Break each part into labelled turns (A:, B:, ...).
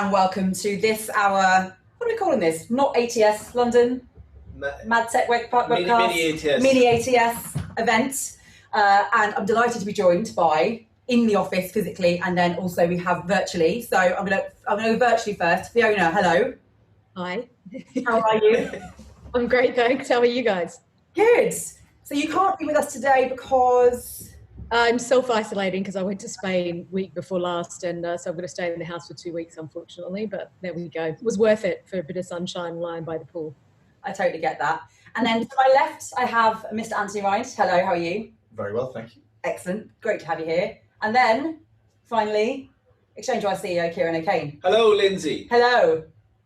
A: and welcome to this, what are we calling this? Not ATS London, MadTech webcast, mini ATS event. And I'm delighted to be joined by, in the office physically, and then also we have virtually. So I'm gonna go virtually first. Fiona, hello.
B: Hi.
A: How are you?
B: I'm great, thanks. How are you guys?
A: Good. So you can't be with us today because...
B: I'm self-isolating because I went to Spain week before last, and so I'm going to stay in the house for 2 weeks, unfortunately, but there we go. It was worth it for a bit of sunshine lying by the pool.
A: I totally get that. And then to my left, I have Mr. Anthony Wright. Hello, how are you?
C: Very well, thank you.
A: Excellent. Great to have you here. And then, finally, Exchange-wide CEO, Kieran O'Kane.
D: Hello, Lindsay.
A: Hello.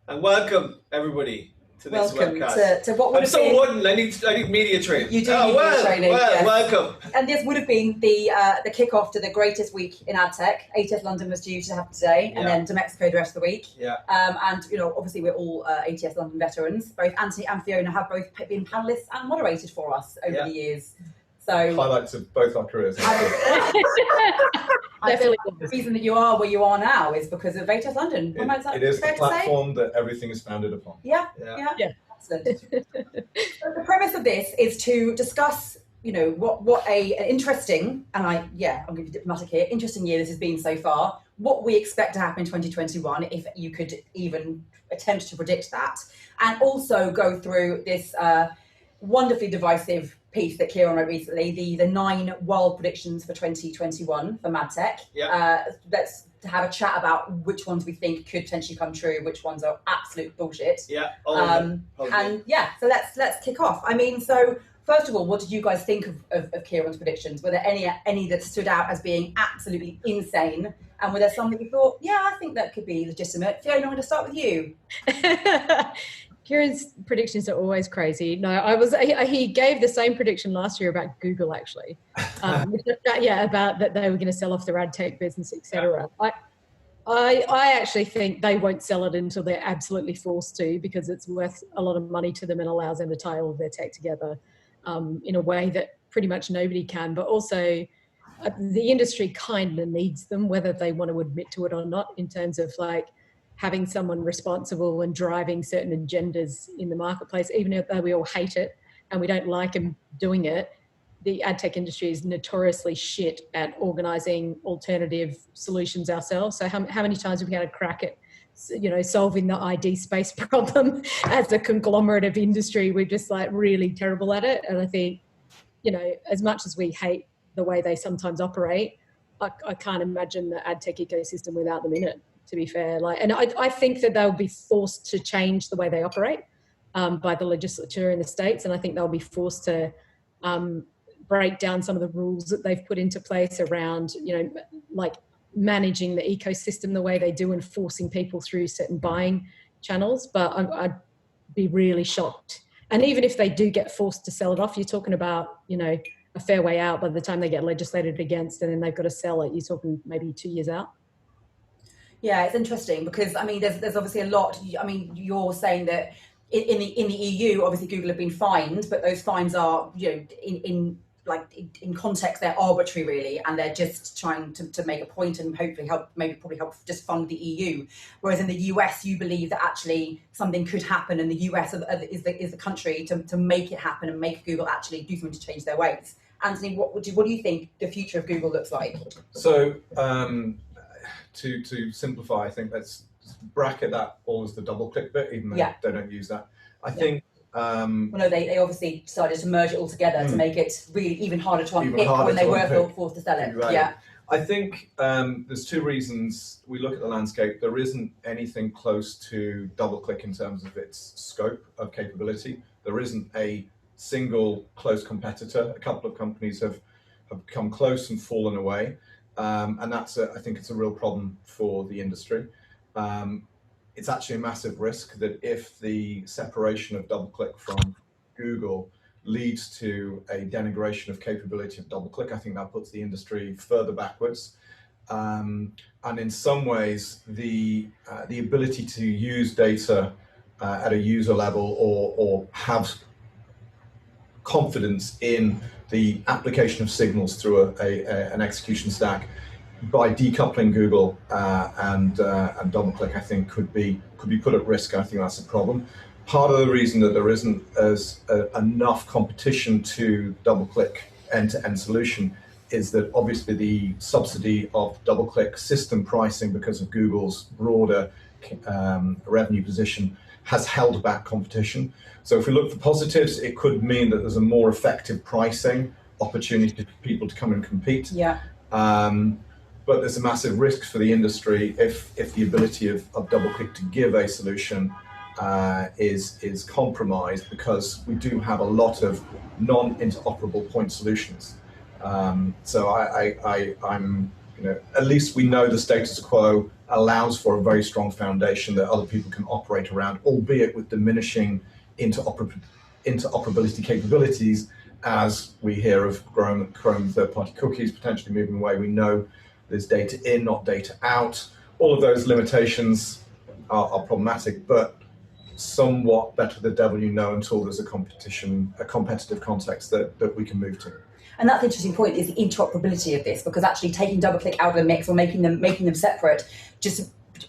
D: And welcome, everybody, to this webcast.
A: To what would
D: I'm so wooden. I need media training.
A: You do need media training. Yes.
D: Welcome.
A: And this would have been the kick-off to the greatest week in AdTech. ATS London was due to happen today, and then to Mexico the rest of the week.
D: Yeah.
A: And obviously we're all ATS London veterans. Both Anthony and Fiona have both been panellists and moderated for us over the years. So
C: highlights of both our careers.
A: I feel like the reason that you are where you are now is because of ATS London.
C: It is the platform that everything is founded upon.
A: Yeah. Excellent. So the premise of this is to discuss, what an interesting, and I'm going to be diplomatic here, interesting year this has been so far, what we expect to happen in 2021, if you could even attempt to predict that, and also go through this wonderfully divisive piece that Kieran wrote recently, the 9 world predictions for 2021 for MadTech. Let's have a chat about which ones we think could potentially come true, which ones are absolute bullshit. So let's kick off. I mean, so first of all, what did you guys think of Kieran's predictions? Were there any that stood out as being absolutely insane? And were there some that you thought, I think that could be legitimate? Fiona, I'm going to start with you.
B: Kieran's predictions are always crazy. No, he gave the same prediction last year about Google, actually. About that they were going to sell off their ad tech business, etc. I actually think they won't sell it until they're absolutely forced to, because it's worth a lot of money to them and allows them to tie all of their tech together in a way that pretty much nobody can. But also, the industry kind of needs them, whether they want to admit to it or not, in terms of having someone responsible and driving certain agendas in the marketplace, even though we all hate it and we don't like them doing it. The ad tech industry is notoriously shit at organising alternative solutions ourselves. So how many times have we had a crack at, solving the ID space problem as a conglomerate of industry? We're just really terrible at it. And I think, as much as we hate the way they sometimes operate, I can't imagine the ad tech ecosystem without them in it, to be fair. And I think that they'll be forced to change the way they operate by the legislature in the States. And I think they'll be forced to break down some of the rules that they've put into place around, managing the ecosystem the way they do and forcing people through certain buying channels. But I'd be really shocked. And even if they do get forced to sell it off, you're talking about, a fair way out by the time they get legislated against, and then they've got to sell it. You're talking maybe 2 years out.
A: Yeah, it's interesting because, there's obviously a lot. You're saying that in the EU, obviously Google have been fined, but those fines are, in context, they're arbitrary really, and they're just trying to make a point and hopefully probably help just fund the EU. Whereas in the US, you believe that actually something could happen, and the US is the country to make it happen and make Google actually do something to change their ways. Anthony, what do you think the future of Google looks like? So,
C: to simplify, I think let's bracket that all as the double click bit, even though they don't use that. I think.
A: They obviously decided to merge it all together to make it really even harder to unpick when they were forced to sell it.
C: Right. Yeah. I think there's 2 reasons we look at the landscape. There isn't anything close to double click in terms of its scope of capability. There isn't a single close competitor. A couple of companies have come close and fallen away. And I think it's a real problem for the industry. It's actually a massive risk that if the separation of DoubleClick from Google leads to a denigration of capability of DoubleClick, I think that puts the industry further backwards. And in some ways, the ability to use data at a user level or have confidence in the application of signals through an execution stack by decoupling Google and DoubleClick, I think could be put at risk. I think that's a problem. Part of the reason that there isn't enough competition to DoubleClick end-to-end solution is that obviously the subsidy of DoubleClick system pricing, because of Google's broader revenue position, has held back competition. So if we look for positives, it could mean that there's a more effective pricing opportunity for people to come and compete.
A: Yeah.
C: But there's a massive risk for the industry if the ability of DoubleClick to give a solution is compromised, because we do have a lot of non-interoperable point solutions. So I'm, at least we know the status quo allows for a very strong foundation that other people can operate around, albeit with diminishing interoperability capabilities, as we hear of Chrome third-party cookies potentially moving away. We know there's data in, not data out. All of those limitations are problematic, but somewhat better the devil you know until there's a competitive context that we can move to.
A: And that's an interesting point, is the interoperability of this, because actually taking DoubleClick out of the mix or making them separate,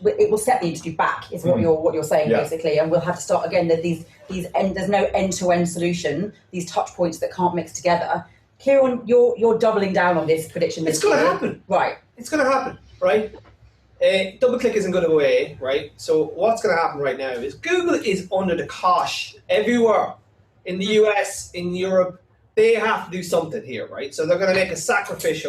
A: it will set the industry back, is what you're saying, basically. And we'll have to start again. There's no end-to-end solution. These touch points that can't mix together. Kieran, you're doubling down on this prediction.
D: It's going to happen,
A: right?
D: It's going to happen, right? DoubleClick isn't going away, right? So what's going to happen right now is Google is under the cosh everywhere, in the US, in Europe. They have to do something here, right? So they're going to make a sacrifice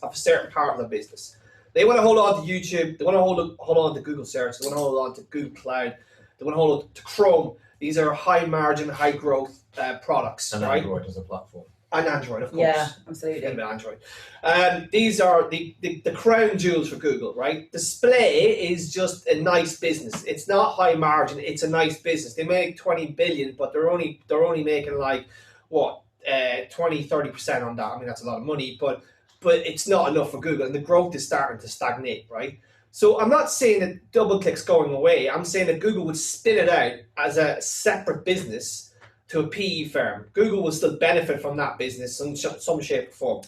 D: of a certain part of the business. They want to hold on to YouTube. They want to hold on to Google Search. They want to hold on to Google Cloud. They want to hold on to Chrome. These are high margin, high growth products,
C: and
D: right?
C: Android as a platform.
D: And Android, of course.
A: Yeah, absolutely.
D: Android. These are the crown jewels for Google, right? Display is just a nice business. It's not high margin. It's a nice business. They make 20 billion, but they're only making like what 20-30% on that. I mean, that's a lot of money, but it's not enough for Google, and the growth is starting to stagnate, right? So I'm not saying that DoubleClick's going away. I'm saying that Google would spin it out as a separate business to a PE firm. Google will still benefit from that business in some shape or form.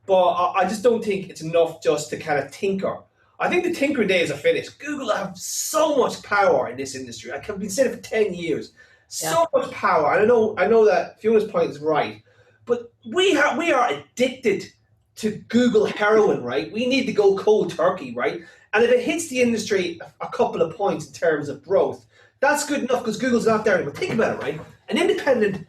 D: But I just don't think it's enough just to kind of tinker. I think the tinkering days are finished. Google have so much power in this industry. I've been saying it for 10 years. So much power. And I know that Fiona's point is right. But we are addicted to Google heroin, right? We need to go cold turkey, right? And if it hits the industry a couple of points in terms of growth, that's good enough, because Google's not there anymore. Think about it, right? An independent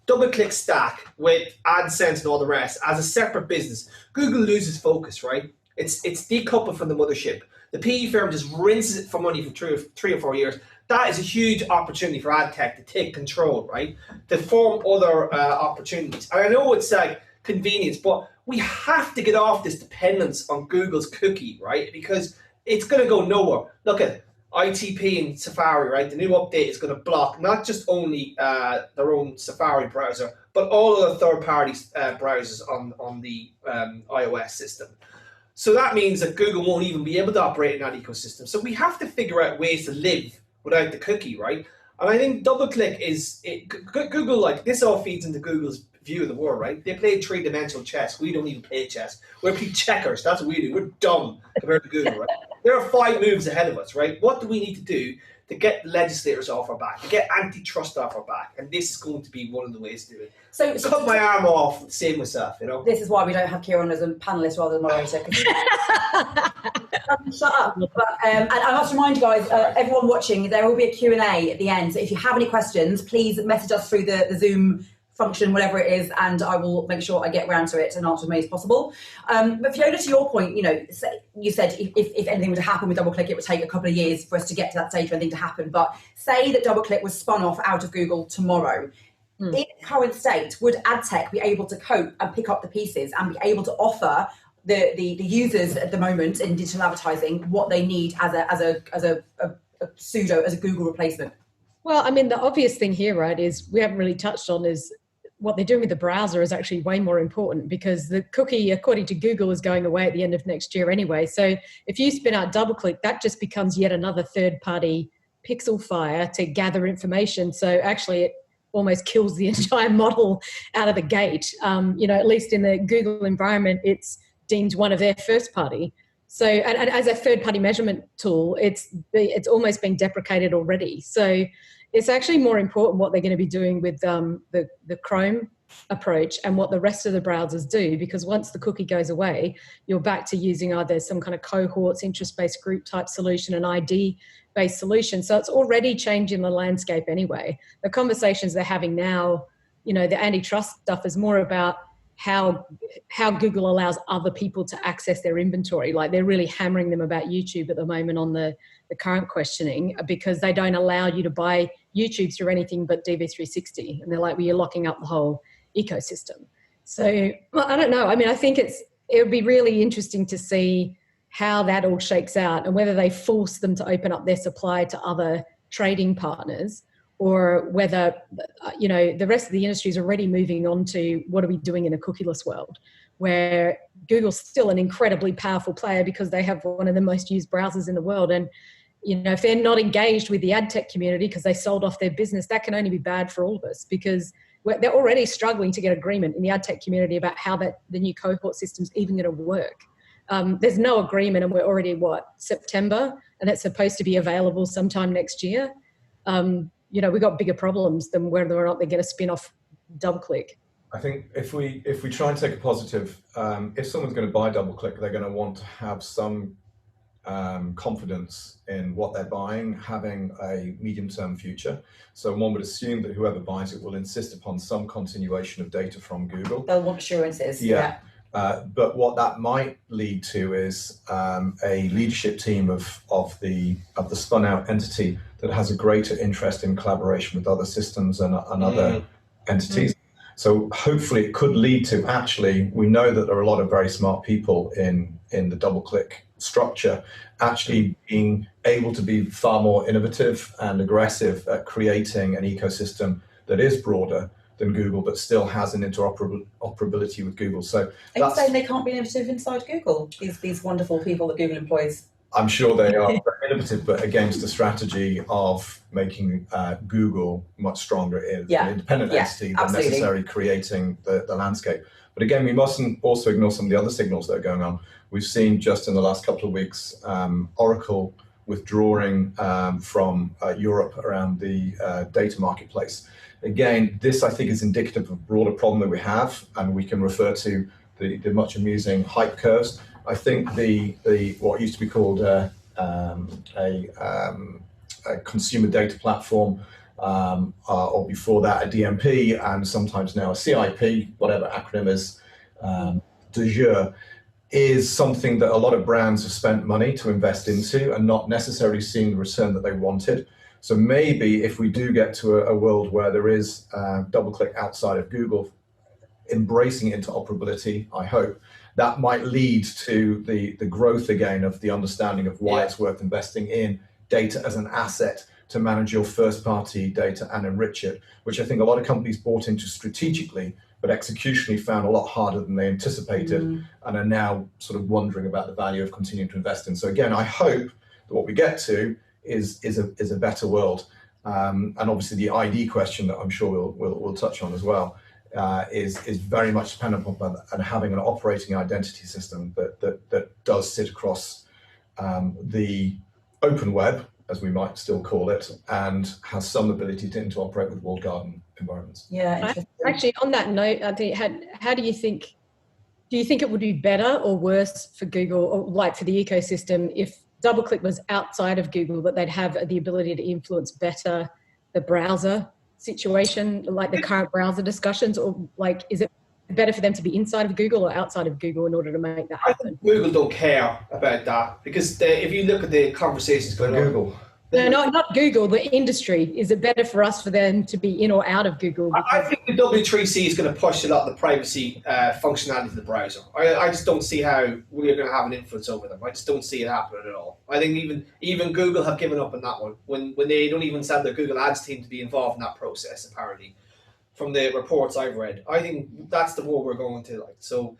D: DoubleClick stack with AdSense and all the rest as a separate business, Google loses focus, right? It's decoupled from the mothership. The PE firm just rinses it for money for 3 or 4 years. That is a huge opportunity for AdTech to take control, right? To form other opportunities. And I know it's like convenience, but we have to get off this dependence on Google's cookie, right? Because it's going to go nowhere. Look at ITP and Safari, right? The new update is going to block not just only their own Safari browser, but all of the third-party browsers on the iOS system. So that means that Google won't even be able to operate in that ecosystem. So we have to figure out ways to live without the cookie, right? And I think DoubleClick Google, like, this all feeds into Google's view of the world, right? They play three-dimensional chess. We don't even play chess. We're playing checkers. That's what we do. We're dumb compared to Google, right? There are 5 moves ahead of us, right? What do we need to do to get legislators off our back, to get antitrust off our back? And this is going to be one of the ways to do it. So cut my arm off and save myself, you know?
A: This is why we don't have Kieran as a panellist rather than moderator. Shut up. But, and I must remind you guys, everyone watching, there will be a Q&A at the end. So if you have any questions, please message us through the Zoom function, whatever it is, and I will make sure I get round to it and answer as many as possible. But Fiona, to your point, you said if anything were to happen with DoubleClick, it would take a couple of years for us to get to that stage for anything to happen. But say that DoubleClick was spun off out of Google tomorrow. In its current state, would AdTech be able to cope and pick up the pieces and be able to offer the users at the moment in digital advertising what they need as a Google replacement?
B: Well, I mean, the obvious thing here, right, is we haven't really touched on is what they're doing with the browser is actually way more important, because the cookie, according to Google, is going away at the end of next year anyway. So if you spin out DoubleClick, that just becomes yet another third-party pixel fire to gather information. So actually it almost kills the entire model out of the gate. At least in the Google environment, it's deemed one of their first party. So, and as a third party measurement tool, it's almost been deprecated already. So it's actually more important what they're going to be doing with the Chrome approach and what the rest of the browsers do, because once the cookie goes away, you're back to using either some kind of cohorts, interest-based group type solution, an ID-based solution. So it's already changing the landscape anyway. The conversations they're having now, you know, the antitrust stuff is more about how Google allows other people to access their inventory. Like they're really hammering them about YouTube at the moment on the current questioning, because they don't allow you to buy YouTube through anything but DV360. And they're like, well, you're locking up the whole ecosystem. So well, I don't know. I mean, I think it would be really interesting to see how that all shakes out and whether they force them to open up their supply to other trading partners, or whether, you know, the rest of the industry is already moving on to what are we doing in a cookieless world, where Google's still an incredibly powerful player because they have one of the most used browsers in the world. And, you know, if they're not engaged with the ad tech community because they sold off their business, that can only be bad for all of us, because they're already struggling to get agreement in the ad tech community about how the new cohort system's even going to work. There's no agreement, and we're already, September, and it's supposed to be available sometime next year. You know, we've got bigger problems than whether or not they're going to spin off DoubleClick.
C: I think if we try and take a positive, if someone's going to buy DoubleClick, they're going to want to have some confidence in what they're buying, having a medium-term future. So one would assume that whoever buys it will insist upon some continuation of data from Google.
A: They'll want assurances.
C: Yeah. But what that might lead to is a leadership team of the spun out entity that has a greater interest in collaboration with other systems and other entities. So hopefully it could lead to, actually, we know that there are a lot of very smart people in the DoubleClick structure actually being able to be far more innovative and aggressive at creating an ecosystem that is broader than Google, but still has an interoperability with Google. So
A: are you saying they can't be innovative inside Google, these wonderful people that Google employs?
C: I'm sure they are very innovative, but against the strategy of making Google much stronger as an independent entity than necessarily creating the landscape. But again, we mustn't also ignore some of the other signals that are going on. We've seen just in the last couple of weeks, Oracle withdrawing from Europe around the data marketplace. Again, this I think is indicative of a broader problem that we have, and we can refer to the much amusing hype curves. I think the what used to be called a consumer data platform, or before that a DMP, and sometimes now a CIP, whatever acronym is de jure, is something that a lot of brands have spent money to invest into and not necessarily seeing the return that they wanted. So maybe if we do get to a world where there is DoubleClick outside of Google, embracing interoperability, I hope, that might lead to the growth again of the understanding of why it's worth investing in data as an asset to manage your first party data and enrich it, which I think a lot of companies bought into strategically, but executionally found a lot harder than they anticipated, and are now sort of wondering about the value of continuing to invest in. So again, I hope that what we get to is a better world. And obviously the ID question that I'm sure we'll touch on as well, is very much dependent upon and having an operating identity system that does sit across the open web, as we might still call it, and has some ability to interoperate with walled garden environments.
A: Yeah.
B: Actually, on that note, I think, how do you think it would be better or worse for Google, or like for the ecosystem, if DoubleClick was outside of Google, but they'd have the ability to influence better the browser situation, like the current browser discussions, or like, is it better for them to be inside of Google or outside of Google in order to make that happen?
D: I think Google don't care about that, because if you look at the conversations going on,
C: Google.
B: No, not Google, the industry. Is it better for us for them to be in or out of Google?
D: I think the W3C is going to push a lot of the privacy functionality of the browser. I just don't see how we're going to have an influence over them. I just don't see it happening at all. I think even Google have given up on that one when they don't even send their Google Ads team to be involved in that process, apparently, from the reports I've read. I think that's the war we're going to. So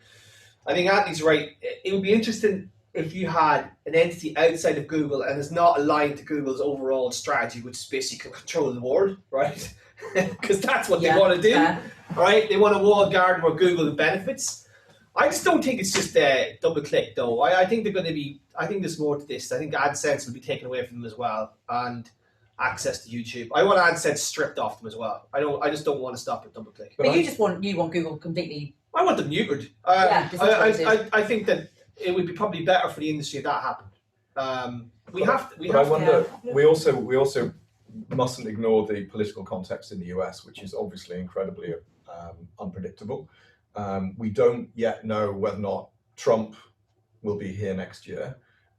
D: I think Anthony's right. It would be interesting if you had an entity outside of Google and is not aligned to Google's overall strategy, which is basically control the world, right? Because that's what they want to do, right? They want a walled garden where Google benefits. I just don't think it's just a double click though. I think they're going to be. I think there's more to this. I think AdSense will be taken away from them as well, and access to YouTube. I want AdSense stripped off them as well. I just don't want to stop at double click.
A: But you want Google completely.
D: I want them neutered. I think that it would be probably better for the industry if that happened.
C: We also mustn't ignore the political context in the US, which is obviously incredibly unpredictable. We don't yet know whether or not Trump will be here next year.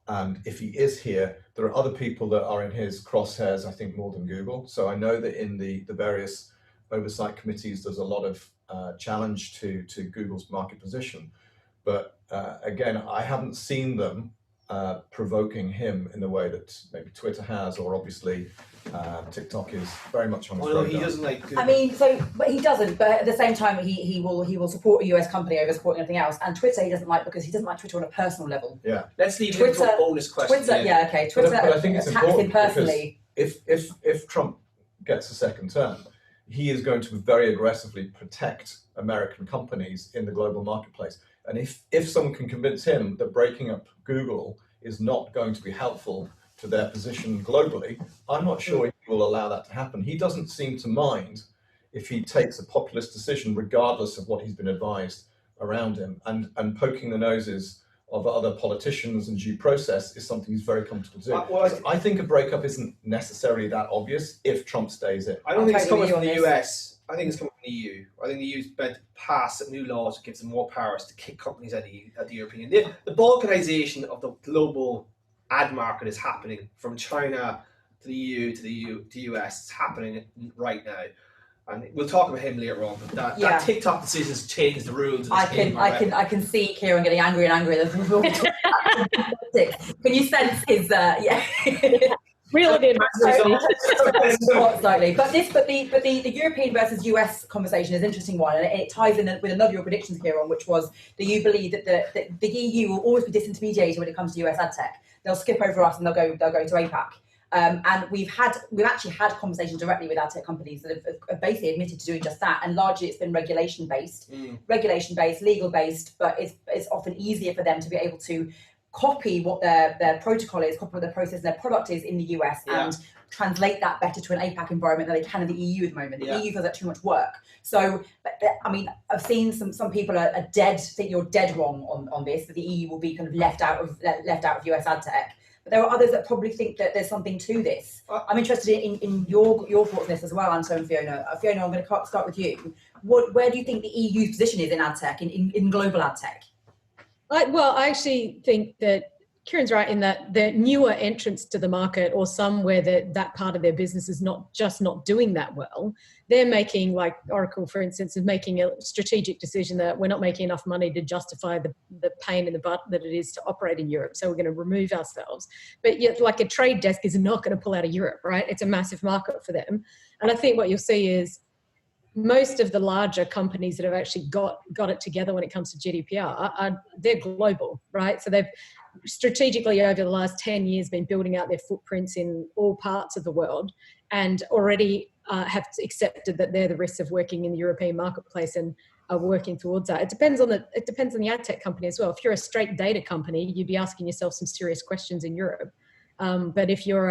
C: And if he is here, there are other people that are in his crosshairs, I think, more than Google. So I know that in the various oversight committees, there's a lot of challenge to Google's market position. But again, I haven't seen them provoking him in the way that maybe Twitter has, or obviously TikTok is very much on his radar.
D: He doesn't like Google.
A: I mean, but he doesn't. But at the same time, he will support a US company over supporting anything else. And Twitter he doesn't like because he doesn't like Twitter on a personal level.
C: Yeah.
D: Let's leave it for a bonus question.
A: Twitter, yeah, okay. Twitter
C: but I think it's
A: attacks him personally.
C: If Trump gets a second term, he is going to very aggressively protect American companies in the global marketplace. And if someone can convince him that breaking up Google is not going to be helpful to their position globally, I'm not sure he will allow that to happen. He doesn't seem to mind if he takes a populist decision, regardless of what he's been advised around him. And poking the noses of other politicians and due process is something he's very comfortable doing. I think a breakup isn't necessarily that obvious if Trump stays in.
D: I don't think it's coming from the US. I think it's coming from the EU. I think the EU's meant to pass new laws that gives them more powers to kick companies out of the European Union. The balkanization of the global ad market is happening from China to the EU to the US. It's happening right now. And we'll talk about him later on, but that TikTok decision has changed the rules.
A: I can see Kieran getting angrier and angrier. Can you sense his
B: Real good.
A: Slightly, but the European versus US conversation is an interesting one, and it ties in with another of your predictions, Kieran, which was that you believe that the EU will always be disintermediated when it comes to US ad tech. They'll skip over us and they'll go to APAC. And we've actually had conversations directly with ad tech companies that have basically admitted to doing just that, and largely it's been regulation based, legal based, but it's often easier for them to be able to copy what their protocol is, copy what their process and their product is in the US, and translate that better to an APAC environment than they can in the EU at the moment. The EU feels like too much work. So, I mean, I've seen some people are think you're dead wrong on this, that the EU will be kind of left out of US ad tech. But there are others that probably think that there's something to this. I'm interested in your thoughts on this as well, Anto and Fiona. Fiona, I'm going to start with you. Where do you think the EU's position is in ad tech, in global ad tech?
B: I actually think that Kieran's right in that the newer entrants to the market, or some where that part of their business is not doing that well, they're making, like Oracle, for instance, is making a strategic decision that we're not making enough money to justify the pain in the butt that it is to operate in Europe. So we're going to remove ourselves. But yet, like a trade desk is not going to pull out of Europe, right? It's a massive market for them. And I think what you'll see is most of the larger companies that have actually got it together when it comes to GDPR, they're global, right? So they've strategically over the last 10 years been building out their footprints in all parts of the world, and already have accepted that they're the risks of working in the European marketplace and are working towards that. It depends on the ad tech company as well. If you're a straight data company, you'd be asking yourself some serious questions in Europe. But if you're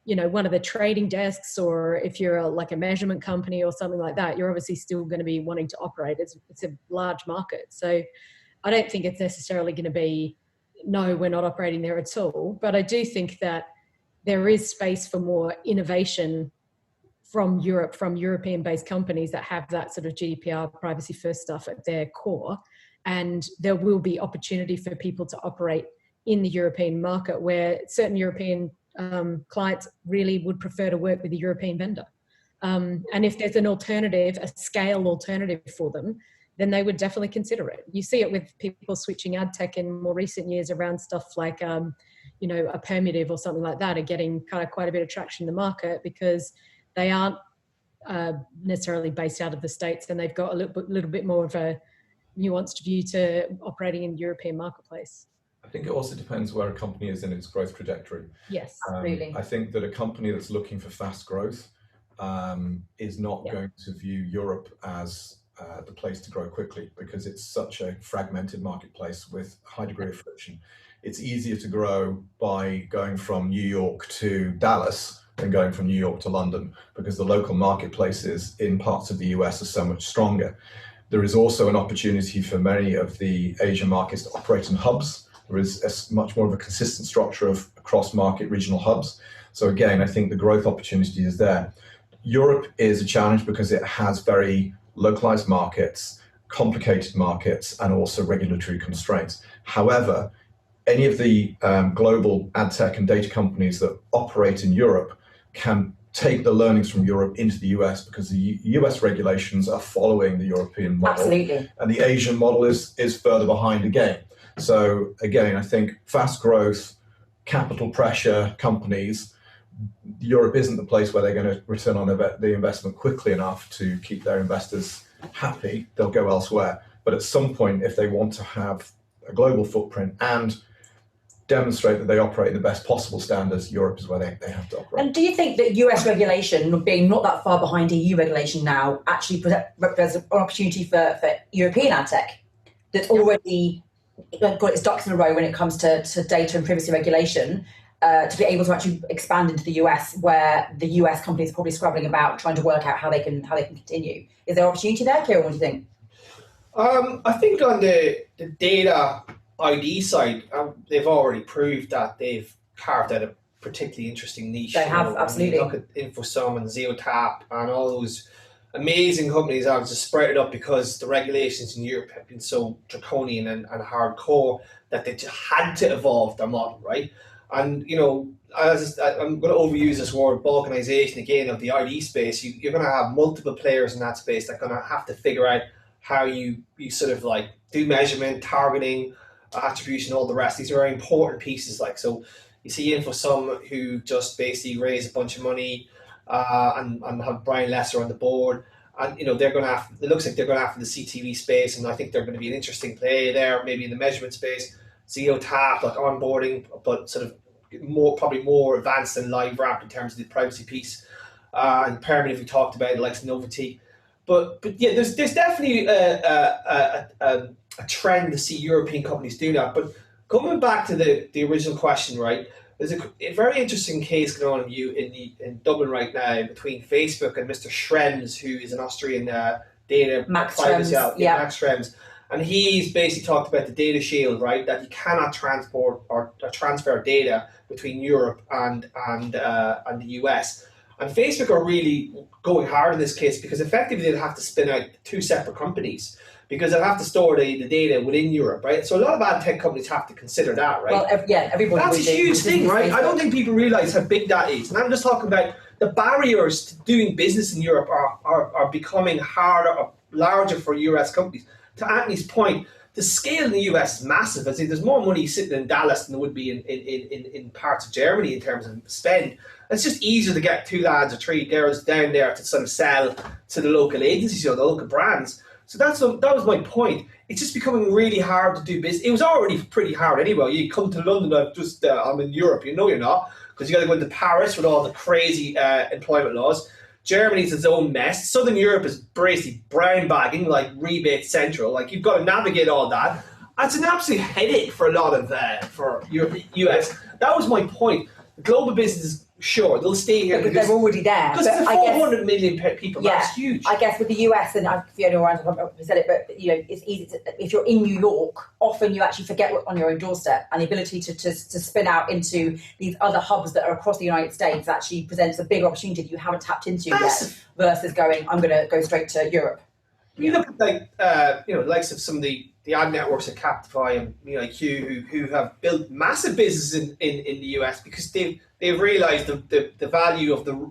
B: one of the trading desks, or if you're like a measurement company or something like that, you're obviously still going to be wanting to operate. It's a large market. So I don't think it's necessarily going to be, no, we're not operating there at all. But I do think that there is space for more innovation from Europe, from European-based companies that have that sort of GDPR privacy first stuff at their core. And there will be opportunity for people to operate in the European market, where certain European clients really would prefer to work with a European vendor. And if there's an alternative, a scale alternative for them, then they would definitely consider it. You see it with people switching ad tech in more recent years around stuff like, a Permutive or something like that, are getting kind of quite a bit of traction in the market because they aren't necessarily based out of the States, and they've got a little bit more of a nuanced view to operating in the European marketplace.
C: I think it also depends where a company is in its growth trajectory.
B: Yes,
A: really.
C: I think that a company that's looking for fast growth is not going to view Europe as the place to grow quickly because it's such a fragmented marketplace with a high degree of friction. It's easier to grow by going from New York to Dallas than going from New York to London because the local marketplaces in parts of the US are so much stronger. There is also an opportunity for many of the Asian markets to operate in hubs. There is much more of a consistent structure of cross-market regional hubs. So again, I think the growth opportunity is there. Europe is a challenge because it has very localized markets, complicated markets, and also regulatory constraints. However, any of the global ad tech and data companies that operate in Europe can take the learnings from Europe into the US because the US regulations are following the European model.
A: Absolutely.
C: And the Asian model is further behind again. So again, I think fast growth, capital pressure companies, Europe isn't the place where they're going to return on the investment quickly enough to keep their investors happy. They'll go elsewhere. But at some point, if they want to have a global footprint and demonstrate that they operate in the best possible standards, Europe is where they have to operate.
A: And do you think that US regulation, being not that far behind EU regulation now, actually represents an opportunity for European ad tech that's already got its ducks in a row when it comes to data and privacy regulation, to be able to actually expand into the US, where the US companies are probably scrabbling about trying to work out how they can continue? Is there opportunity there, Kieran? What do you think?
D: I think on the data ID side, they've already proved that they've carved out a particularly interesting niche.
A: They have, absolutely.
D: Look at InfoSum and ZeoTap and all those amazing companies that have just sprouted up because the regulations in Europe have been so draconian and hardcore that they just had to evolve their model, right? And, you know, I'm going to overuse this word, balkanization again of the ID space. You're going to have multiple players in that space that are going to have to figure out how you sort of like do measurement, targeting, attribution, all the rest. These are very important pieces. Like, so you see InfoSum who just basically raise a bunch of money and have Brian Lesser on the board. And, you know, they're going to have, it looks like they're going to have the CTV space, and I think they're going to be an interesting play there, maybe in the measurement space. ZeoTap, like onboarding, but sort of probably more advanced than LiveRamp in terms of the privacy piece. And permanent, we talked about, like Novity. But yeah, there's definitely a trend to see European companies do that. But coming back to the original question, right? There's a very interesting case going on in Dublin right now between Facebook and Mr. Schrems, who is an Austrian data
A: Max
D: privacy
A: Schrems, yeah.
D: Max Schrems. And he's basically talked about the data shield, right? That you cannot transport or transfer data between Europe and the US. And Facebook are really going hard in this case because effectively they'd have to spin out two separate companies because they'll have to store the data within Europe, right? So a lot of ad tech companies have to consider that, right?
A: Well, everybody.
D: That's a huge thing, right? I don't think people realize how big that is. And I'm just talking about the barriers to doing business in Europe are becoming harder or larger for US companies. To Anthony's point, the scale in the US is massive. I say there's more money sitting in Dallas than there would be in parts of Germany in terms of spend. It's just easier to get two lads or three girls down there to sort of sell to the local agencies or the local brands. So that was my point. It's just becoming really hard to do business. It was already pretty hard anyway. You come to London, I'm in Europe. You know you're not, because you got to go into Paris with all the crazy employment laws. Germany's its own mess. Southern Europe is basically brown bagging, like rebate central. Like you've got to navigate all that. It's an absolute headache for a lot of for US. That was my point. The global business, sure, they'll stay here
A: because they're already there.
D: Because for 400 million people,
A: yeah,
D: that's huge.
A: I guess with the US, and Fiona said it, but you know, it's easy to, if you're in New York, often you actually forget what's on your own doorstep, and the ability to spin out into these other hubs that are across the United States actually presents a big opportunity that you haven't tapped into yet, versus going, I'm going to go straight to Europe.
D: You look at like the likes of some of the ad networks at Captify and IQ who have built massive businesses in the US because they've realised the value of the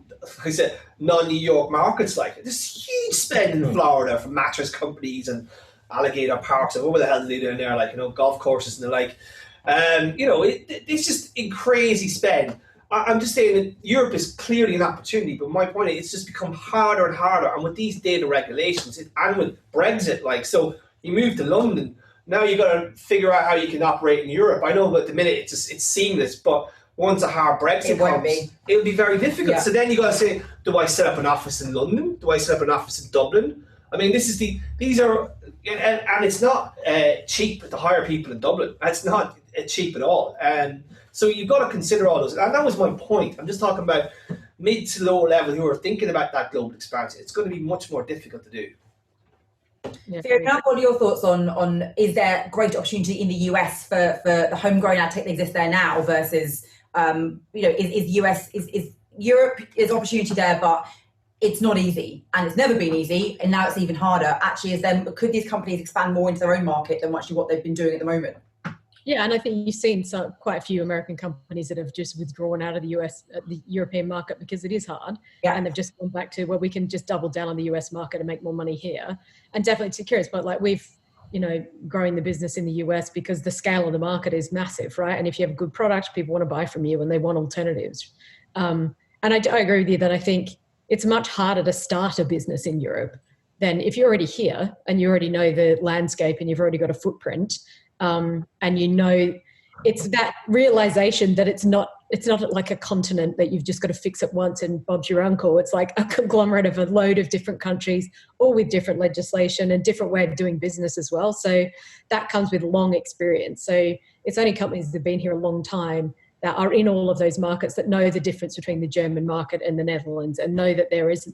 D: non-New York markets. Like this huge spend in Florida from mattress companies and alligator parks and what the hell do they do in there, like golf courses and the like. It's just a crazy spend. I'm just saying that Europe is clearly an opportunity, but my point is it's just become harder and harder. And with these data regulations and with Brexit, so you move to London, now you've got to figure out how you can operate in Europe. I know at the minute it's seamless, but once a hard Brexit comes, it'll be very difficult.
A: Yeah.
D: So then you got to say, do I set up an office in London? Do I set up an office in Dublin? I mean, these are, and it's not cheap to hire people in Dublin. It's not cheap at all. And so you've got to consider all those. And that was my point. I'm just talking about mid to lower level who are thinking about that global expansion. It's going to be much more difficult to do.
B: Yeah.
A: So, now, what are your thoughts on is there great opportunity in the US for the homegrown ad tech that exists there now versus is Europe is opportunity there, but it's not easy and it's never been easy, and now it's even harder. Actually, could these companies expand more into their own market than actually what they've been doing at the moment?
B: Yeah, and I think you've seen quite a few American companies that have just withdrawn out of the the European market because it is hard.
A: Yeah.
B: And they've just gone back to, well, we can just double down on the US market and make more money here. And definitely, to curious, but like we've, growing the business in the US because the scale of the market is massive, right? And if you have a good product, people want to buy from you and they want alternatives. And I agree with you that I think it's much harder to start a business in Europe than if you're already here and you already know the landscape and you've already got a footprint. And it's that realization that it's not like a continent that you've just got to fix it once and Bob's your uncle. It's like a conglomerate of a load of different countries, all with different legislation and different way of doing business as well. So that comes with long experience. So it's only companies that have been here a long time that are in all of those markets that know the difference between the German market and the Netherlands and know that there is,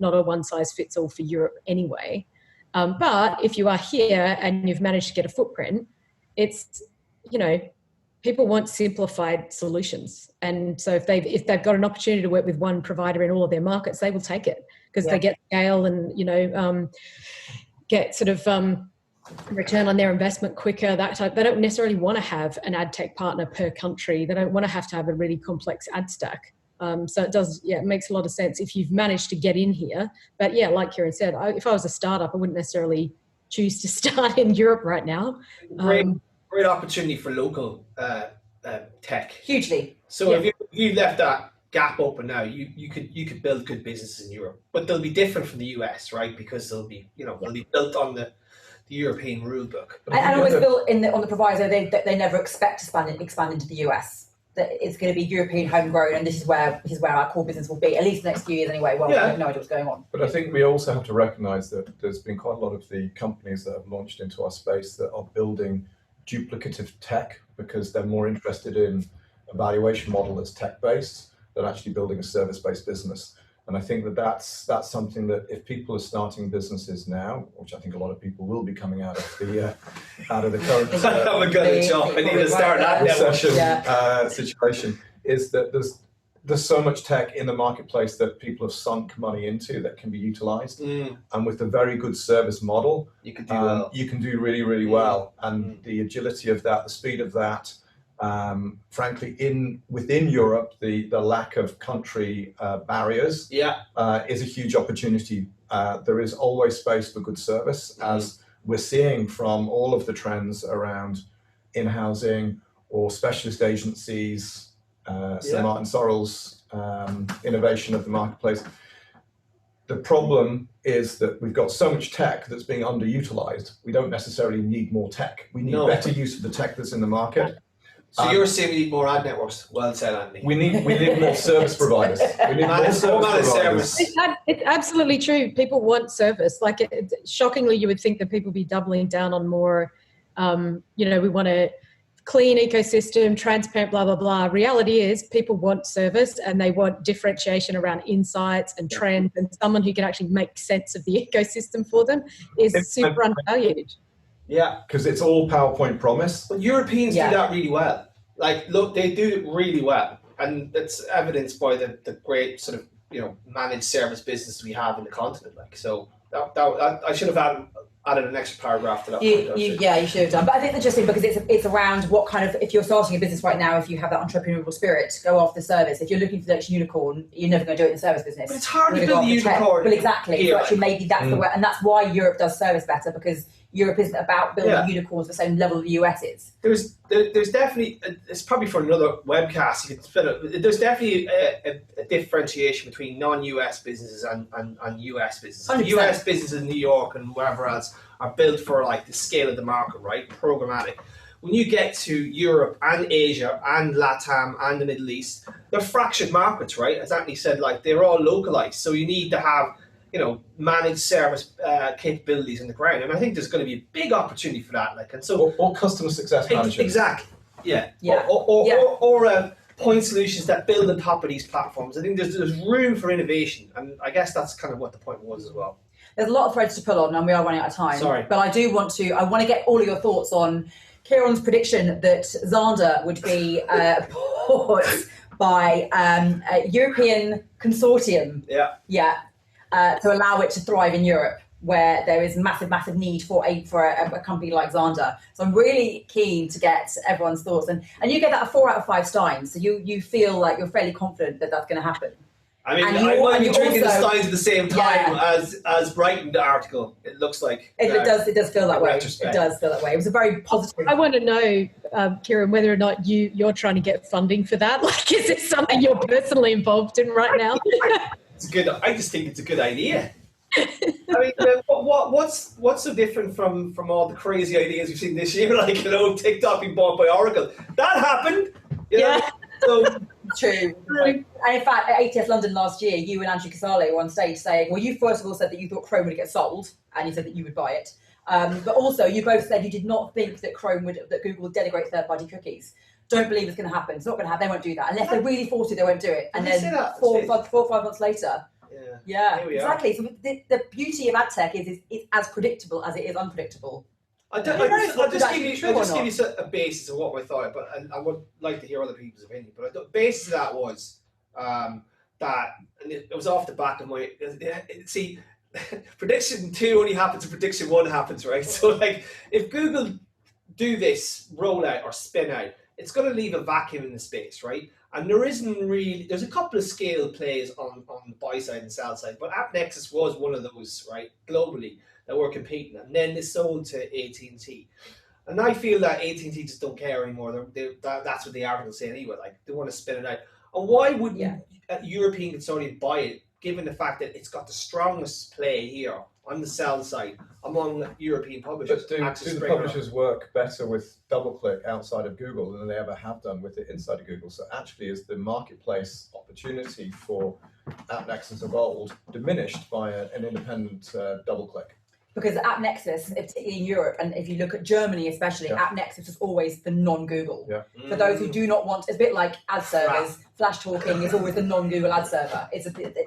B: not a one size fits all for Europe anyway. But if you are here and you've managed to get a footprint, it's, people want simplified solutions. And so if they've got an opportunity to work with one provider in all of their markets, they will take it because they get scale and, get sort of return on their investment quicker, that type. They don't necessarily want to have an ad tech partner per country. They don't want to have a really complex ad stack. So it makes a lot of sense if you've managed to get in here. But yeah, like Kieran said, if I was a startup, I wouldn't necessarily choose to start in Europe right now.
D: Great opportunity for local tech.
A: Hugely.
D: So if you left that gap open now, you could build good businesses in Europe, but they'll be different from the US, right? Because they'll be they'll be built on the European rule book.
A: And always built on the proviso they never expect to expand into the US. That it's going to be European homegrown, and this is where our core business will be, at least the next few years anyway. Well, we have no idea what's going on.
C: But I think we also have to recognise that there's been quite a lot of the companies that have launched into our space that are building duplicative tech because they're more interested in a valuation model that's tech-based than actually building a service-based business. And I think that's something that if people are starting businesses now, which I think a lot of people will be coming out of the current recession situation, is that there's so much tech in the marketplace that people have sunk money into that can be utilized, and with a very good service model, you can do really, really well. And the agility of that, the speed of that. Frankly, within Europe, the lack of country barriers is a huge opportunity. There is always space for good service, as we're seeing from all of the trends around in-housing or specialist agencies, Sir Martin Sorrell's innovation of the marketplace. The problem is that we've got so much tech that's being underutilized. We don't necessarily need more tech. We need better use of the tech that's in the market.
D: So you're saying we need more ad networks? Well said, Andy.
C: We need more service providers. We need more service providers.
B: It's absolutely true. People want service. Like, shockingly, you would think that people would be doubling down on more. We want a clean ecosystem, transparent, blah blah blah. Reality is, people want service and they want differentiation around insights and trends, and someone who can actually make sense of the ecosystem for them is super undervalued.
D: Yeah,
C: because it's all PowerPoint promise.
D: But Europeans do that really well. Like, look, they do it really well, and that's evidenced by the great sort of managed service business we have in the continent. Like, so that I should have added an extra paragraph to that.
A: You should have done. But I think it's interesting because it's around what kind of, if you're starting a business right now, if you have that entrepreneurial spirit, go after the service. If you're looking for the next unicorn, you're never going to do it in the service business.
D: But it's hard to build a unicorn.
A: Well, exactly. So actually, maybe that's the way, and that's why Europe does service better, because Europe isn't about building unicorns the same level the US is.
D: There's definitely, it's probably for another webcast, you could split it. There's definitely a differentiation between non-US businesses and US businesses.
A: 100%.
D: The US businesses in New York and wherever else are built for like the scale of the market, right? Programmatic. When you get to Europe and Asia and LATAM and the Middle East, they're fractured markets, right? As Anthony said, like, they're all localized. So you need to have managed service capabilities in the ground, and I think there's going to be a big opportunity for that. Like, and so
C: or customer success managers.
D: Exactly. Yeah.
A: Yeah.
D: Or point solutions that build on top of these platforms. I think there's room for innovation, and I guess that's kind of what the point was as well.
A: There's a lot of threads to pull on, and we are running out of time.
D: Sorry.
A: But I want to get all of your thoughts on Kieran's prediction that Xandr would be bought by a European consortium.
D: Yeah.
A: Yeah. To allow it to thrive in Europe, where there is massive need for a company like Xandr. So I'm really keen to get everyone's thoughts, and you get that a 4 out of 5 steins. So you feel like you're fairly confident that that's going to happen.
D: I mean, I might be drinking the steins at the same time as Brighton the article. It looks like
A: it does feel that way. It does feel that way. It was a very positive.
B: I want to know, Kieran, whether or not you're trying to get funding for that. Like, is this something you're personally involved in right now?
D: It's good. I just think it's a good idea. I mean, what's so different from all the crazy ideas we've seen this year? Like, TikTok being bought by Oracle. That happened. So
A: true. And in fact, at ATS London last year, you and Andrew Casale were on stage saying, well, you first of all said that you thought Chrome would get sold, and you said that you would buy it. But also, you both said you did not think that Google would denigrate third-party cookies. Don't believe it's going to happen. It's not going to happen. They won't do that unless they really force it. They won't do it. And then 4 or 5 months later. Yeah, exactly. So the beauty of MadTech is it's as predictable as it is unpredictable.
D: I'll just give you a basis of what I thought, but I would like to hear other people's opinion. But the basis of that was that, and it was off the back of my. See, prediction 2 only happens if prediction 1 happens, right? So, like, if Google do this rollout or spin out, it's going to leave a vacuum in the space, right? And there's a couple of scale plays on the buy side and sell side, but AppNexus was one of those, right, globally, that were competing. And then they sold to AT&T. And I feel that AT&T just don't care anymore. That's what the article saying anyway, like, they want to spin it out. And why would a European consortium buy it, given the fact that it's got the strongest play here on the sell side among European publishers?
C: But do the publishers work better with DoubleClick outside of Google than they ever have done with it inside of Google? So actually, is the marketplace opportunity for AppNexus of old diminished by an independent DoubleClick?
A: Because AppNexus, particularly in Europe, and if you look at Germany especially, AppNexus is always the non-Google. Yeah. For those who do not want, it's a bit like ad servers. Flash talking is always the non-Google ad server.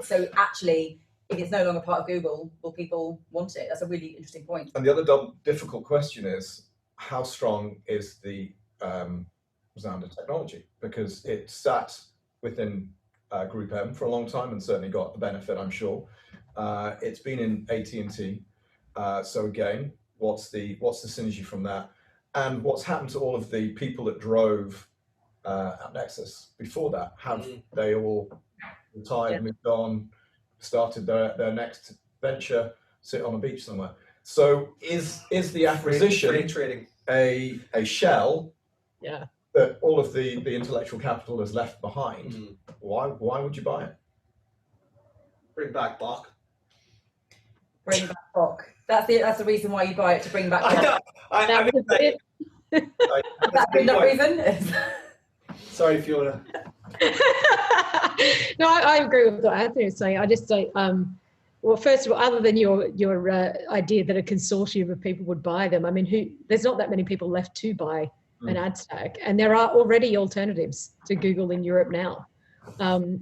A: So actually, if it's no longer part of Google, will people want it? That's a really interesting point.
C: And the other difficult question is, how strong is the Xandr technology? Because it sat within Group M for a long time and certainly got the benefit, I'm sure. It's been in AT&T. So again, what's the synergy from that? And what's happened to all of the people that drove AppNexus before that? Have they all retired, moved on, started their next venture, sit on a beach somewhere? So is the acquisition
D: trading
C: a shell that all of the intellectual capital is left behind? Why would you buy it?
D: Bring back Bach.
A: Bring back Bach. That's the reason why you buy it, to bring back Bach. That's the reason.
D: Sorry, Fiona.
B: No, I agree with what Anthony was saying. I just say, well, first of all, other than your idea that a consortium of people would buy them, I mean, there's not that many people left to buy an ad stack, and there are already alternatives to Google in Europe now.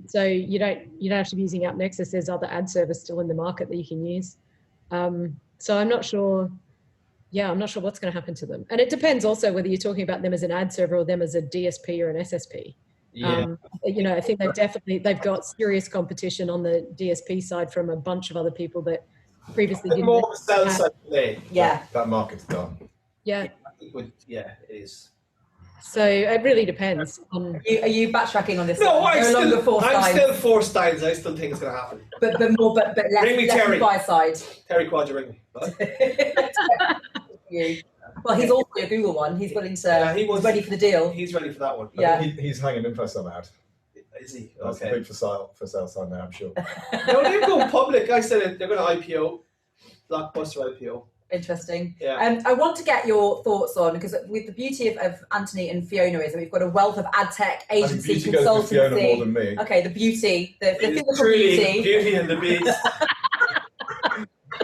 B: So you don't have to be using AppNexus. There's other ad servers still in the market that you can use. So I'm not sure. Yeah, I'm not sure what's going to happen to them. And it depends also whether you're talking about them as an ad server or them as a DSP or an SSP. Yeah. I think they've got serious competition on the DSP side from a bunch of other people that previously didn't.
D: More sell side play.
A: Yeah.
C: That market's done.
B: Yeah.
D: It is.
B: So it really depends.
A: Are you backtracking on this?
D: No, I'm still 4 steins. I still think it's going to happen.
A: But less.
D: Ring me, Terry.
A: Buy side.
D: Terry Quad, ring me.
A: Well, he's also a Google one. He's willing to. He's ready for the deal.
D: He's ready for that one.
A: Yeah.
C: He's hanging info some ad.
D: Is he?
C: That's a big for sale sign there, I'm sure.
D: No, they're going public. I said they're going to IPO. Blockbuster IPO.
A: Interesting.
D: Yeah.
A: I want to get your thoughts on, because with the beauty of Anthony and Fiona is that we've got a wealth of ad tech agency, consultancy.
C: Goes to Fiona more than me.
A: Okay, the beauty, the physical
D: truly
A: beauty.
D: Beauty and the Beast.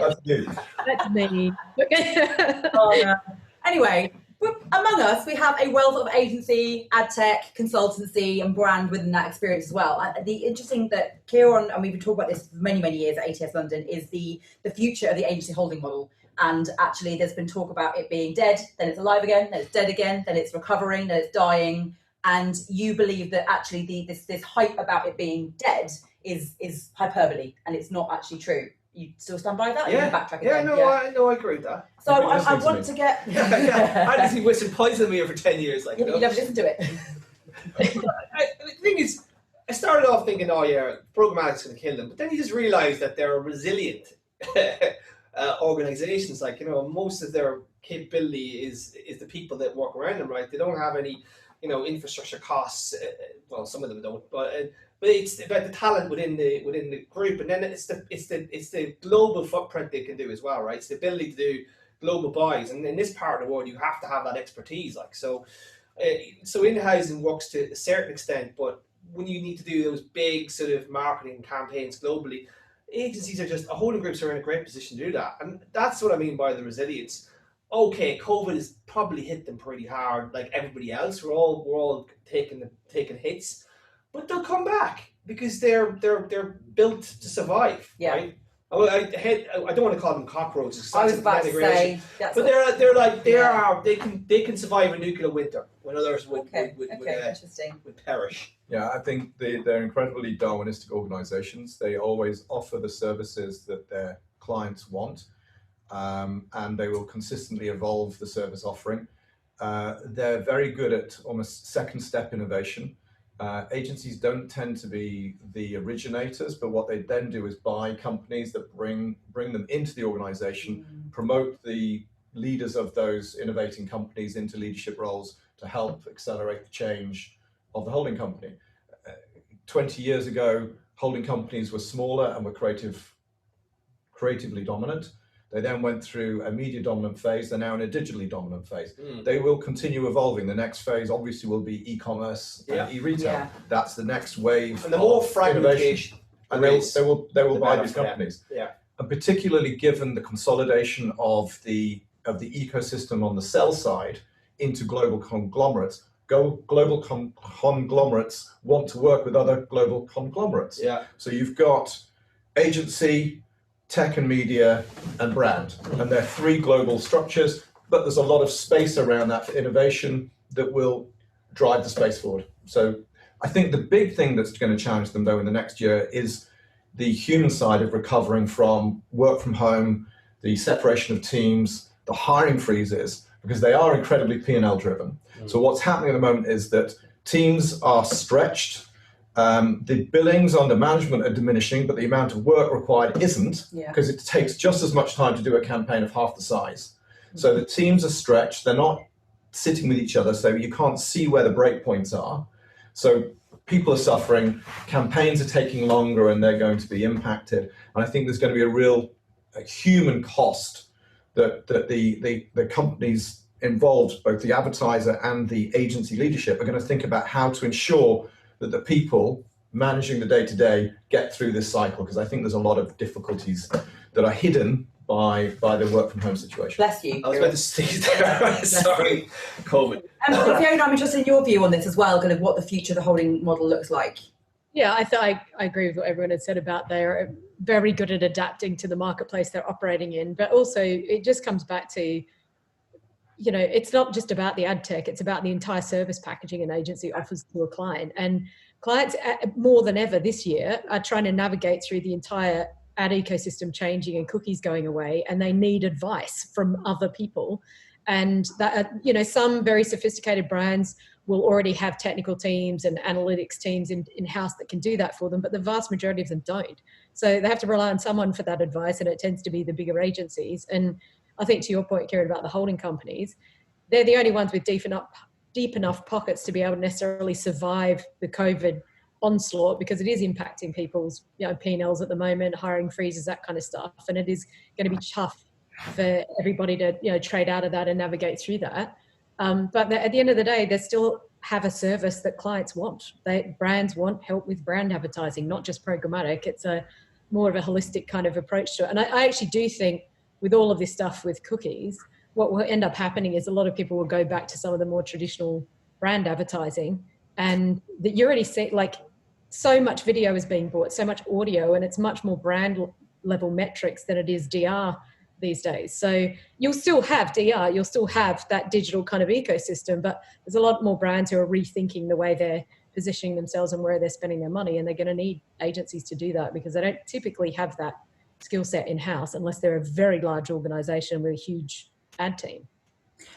C: That's you.
B: That's me.
A: Oh, no. Anyway, among us, we have a wealth of agency, ad tech, consultancy, and brand within that experience as well. The interesting that Kieran, and we've been talking about this for many, many years at ATS London, is the future of the agency holding model. And actually, there's been talk about it being dead, then it's alive again, then it's dead again, then it's recovering, then it's dying. And you believe that actually this hype about it being dead is hyperbole, and it's not actually true. You still stand by that?
D: Yeah,
A: Backtrack
D: yeah,
A: again?
D: no,
A: Yeah.
D: I agree with that.
A: So
C: You've been
A: I
C: listening to
A: want
C: me.
A: to get.
D: I had to see Winston poison me for 10 years. Like,
A: Yeah, but you never listen to it.
D: The thing is, I started off thinking, oh yeah, programmatic's going to kill them, but then you just realise that they're resilient organisations. Like, you know, most of their capability is the people that work around them, right? They don't have any, you know, infrastructure costs. Well, some of them don't, but it's about the talent within the group, and then it's the global footprint they can do as well, right? It's the ability to do global buys, and in this part of the world, you have to have that expertise. Like, so in-housing works to a certain extent, but when you need to do those big sort of marketing campaigns globally, agencies holding groups are in a great position to do that, and that's what I mean by the resilience. Okay, COVID has probably hit them pretty hard, like everybody else. We're all taking hits, but they'll come back because they're built to survive,
A: Yeah.
D: right? I don't want to call them cockroaches.
A: I was about to say,
D: but they can survive a nuclear winter when others would
A: interesting.
D: would perish.
C: Yeah, I think they're incredibly Darwinistic organizations. They always offer the services that their clients want, and they will consistently evolve the service offering. They're very good at almost second step innovation. Agencies don't tend to be the originators, but what they then do is buy companies that bring them into the organization, promote the leaders of those innovating companies into leadership roles to help accelerate the change of the holding company. 20 years ago, holding companies were smaller and were creatively dominant. They then went through a media dominant phase. They're now in a digitally dominant phase. They will continue evolving. The next phase obviously will be e-commerce and e-retail.
A: Yeah.
C: That's the next wave.
D: And the more
C: of
D: fragmentation,
C: and they will buy these companies.
D: Yeah.
C: And particularly given the consolidation of the ecosystem on the sell side into global conglomerates. Global conglomerates want to work with other global conglomerates.
D: Yeah.
C: So you've got agency, tech and media, and brand. And they're three global structures, but there's a lot of space around that for innovation that will drive the space forward. So I think the big thing that's going to challenge them, though, in the next year is the human side of recovering from work from home, the separation of teams, the hiring freezes, because they are incredibly P&L driven. So what's happening at the moment is that teams are stretched. The billings under management are diminishing, but the amount of work required isn't, because it takes just as much time to do a campaign of half the size. So the teams are stretched. They're not sitting with each other, so you can't see where the break points are. So people are suffering, campaigns are taking longer, and they're going to be impacted. And I think there's going to be a real human cost that the companies involved, both the advertiser and the agency leadership, are going to think about how to ensure that the people managing the day-to-day get through this cycle, because I think there's a lot of difficulties that are hidden by the work from home situation.
A: Bless you.
D: I was about to sneeze there. Sorry, COVID.
A: Fiona, I'm interested in your view on this as well, kind of what the future of the holding model looks like.
B: Yeah, I agree with what everyone has said about they're very good at adapting to the marketplace they're operating in, but also it just comes back to, you know, it's not just about the ad tech, it's about the entire service packaging an agency offers to a client. And clients more than ever this year are trying to navigate through the entire ad ecosystem changing and cookies going away, and they need advice from other people. And that, you know, some very sophisticated brands will already have technical teams and analytics teams in-house that can do that for them, but the vast majority of them don't. So they have to rely on someone for that advice, and it tends to be the bigger agencies. And I think to your point, Kieran, about the holding companies, they're the only ones with deep enough pockets to be able to necessarily survive the COVID onslaught, because it is impacting people's, you know, P&Ls at the moment, hiring freezes, that kind of stuff. And it is going to be tough for everybody to, you know, trade out of that and navigate through that. But at the end of the day, they still have a service that clients want. Brands want help with brand advertising, not just programmatic. It's a more of a holistic kind of approach to it. And I actually do think with all of this stuff with cookies, what will end up happening is a lot of people will go back to some of the more traditional brand advertising, and that you already see, like, so much video is being bought, so much audio, and it's much more brand level metrics than it is DR these days. So you'll still have DR, you'll still have that digital kind of ecosystem, but there's a lot more brands who are rethinking the way they're positioning themselves and where they're spending their money, and they're going to need agencies to do that because they don't typically have that skill set in-house unless they're a very large organization with a huge ad team.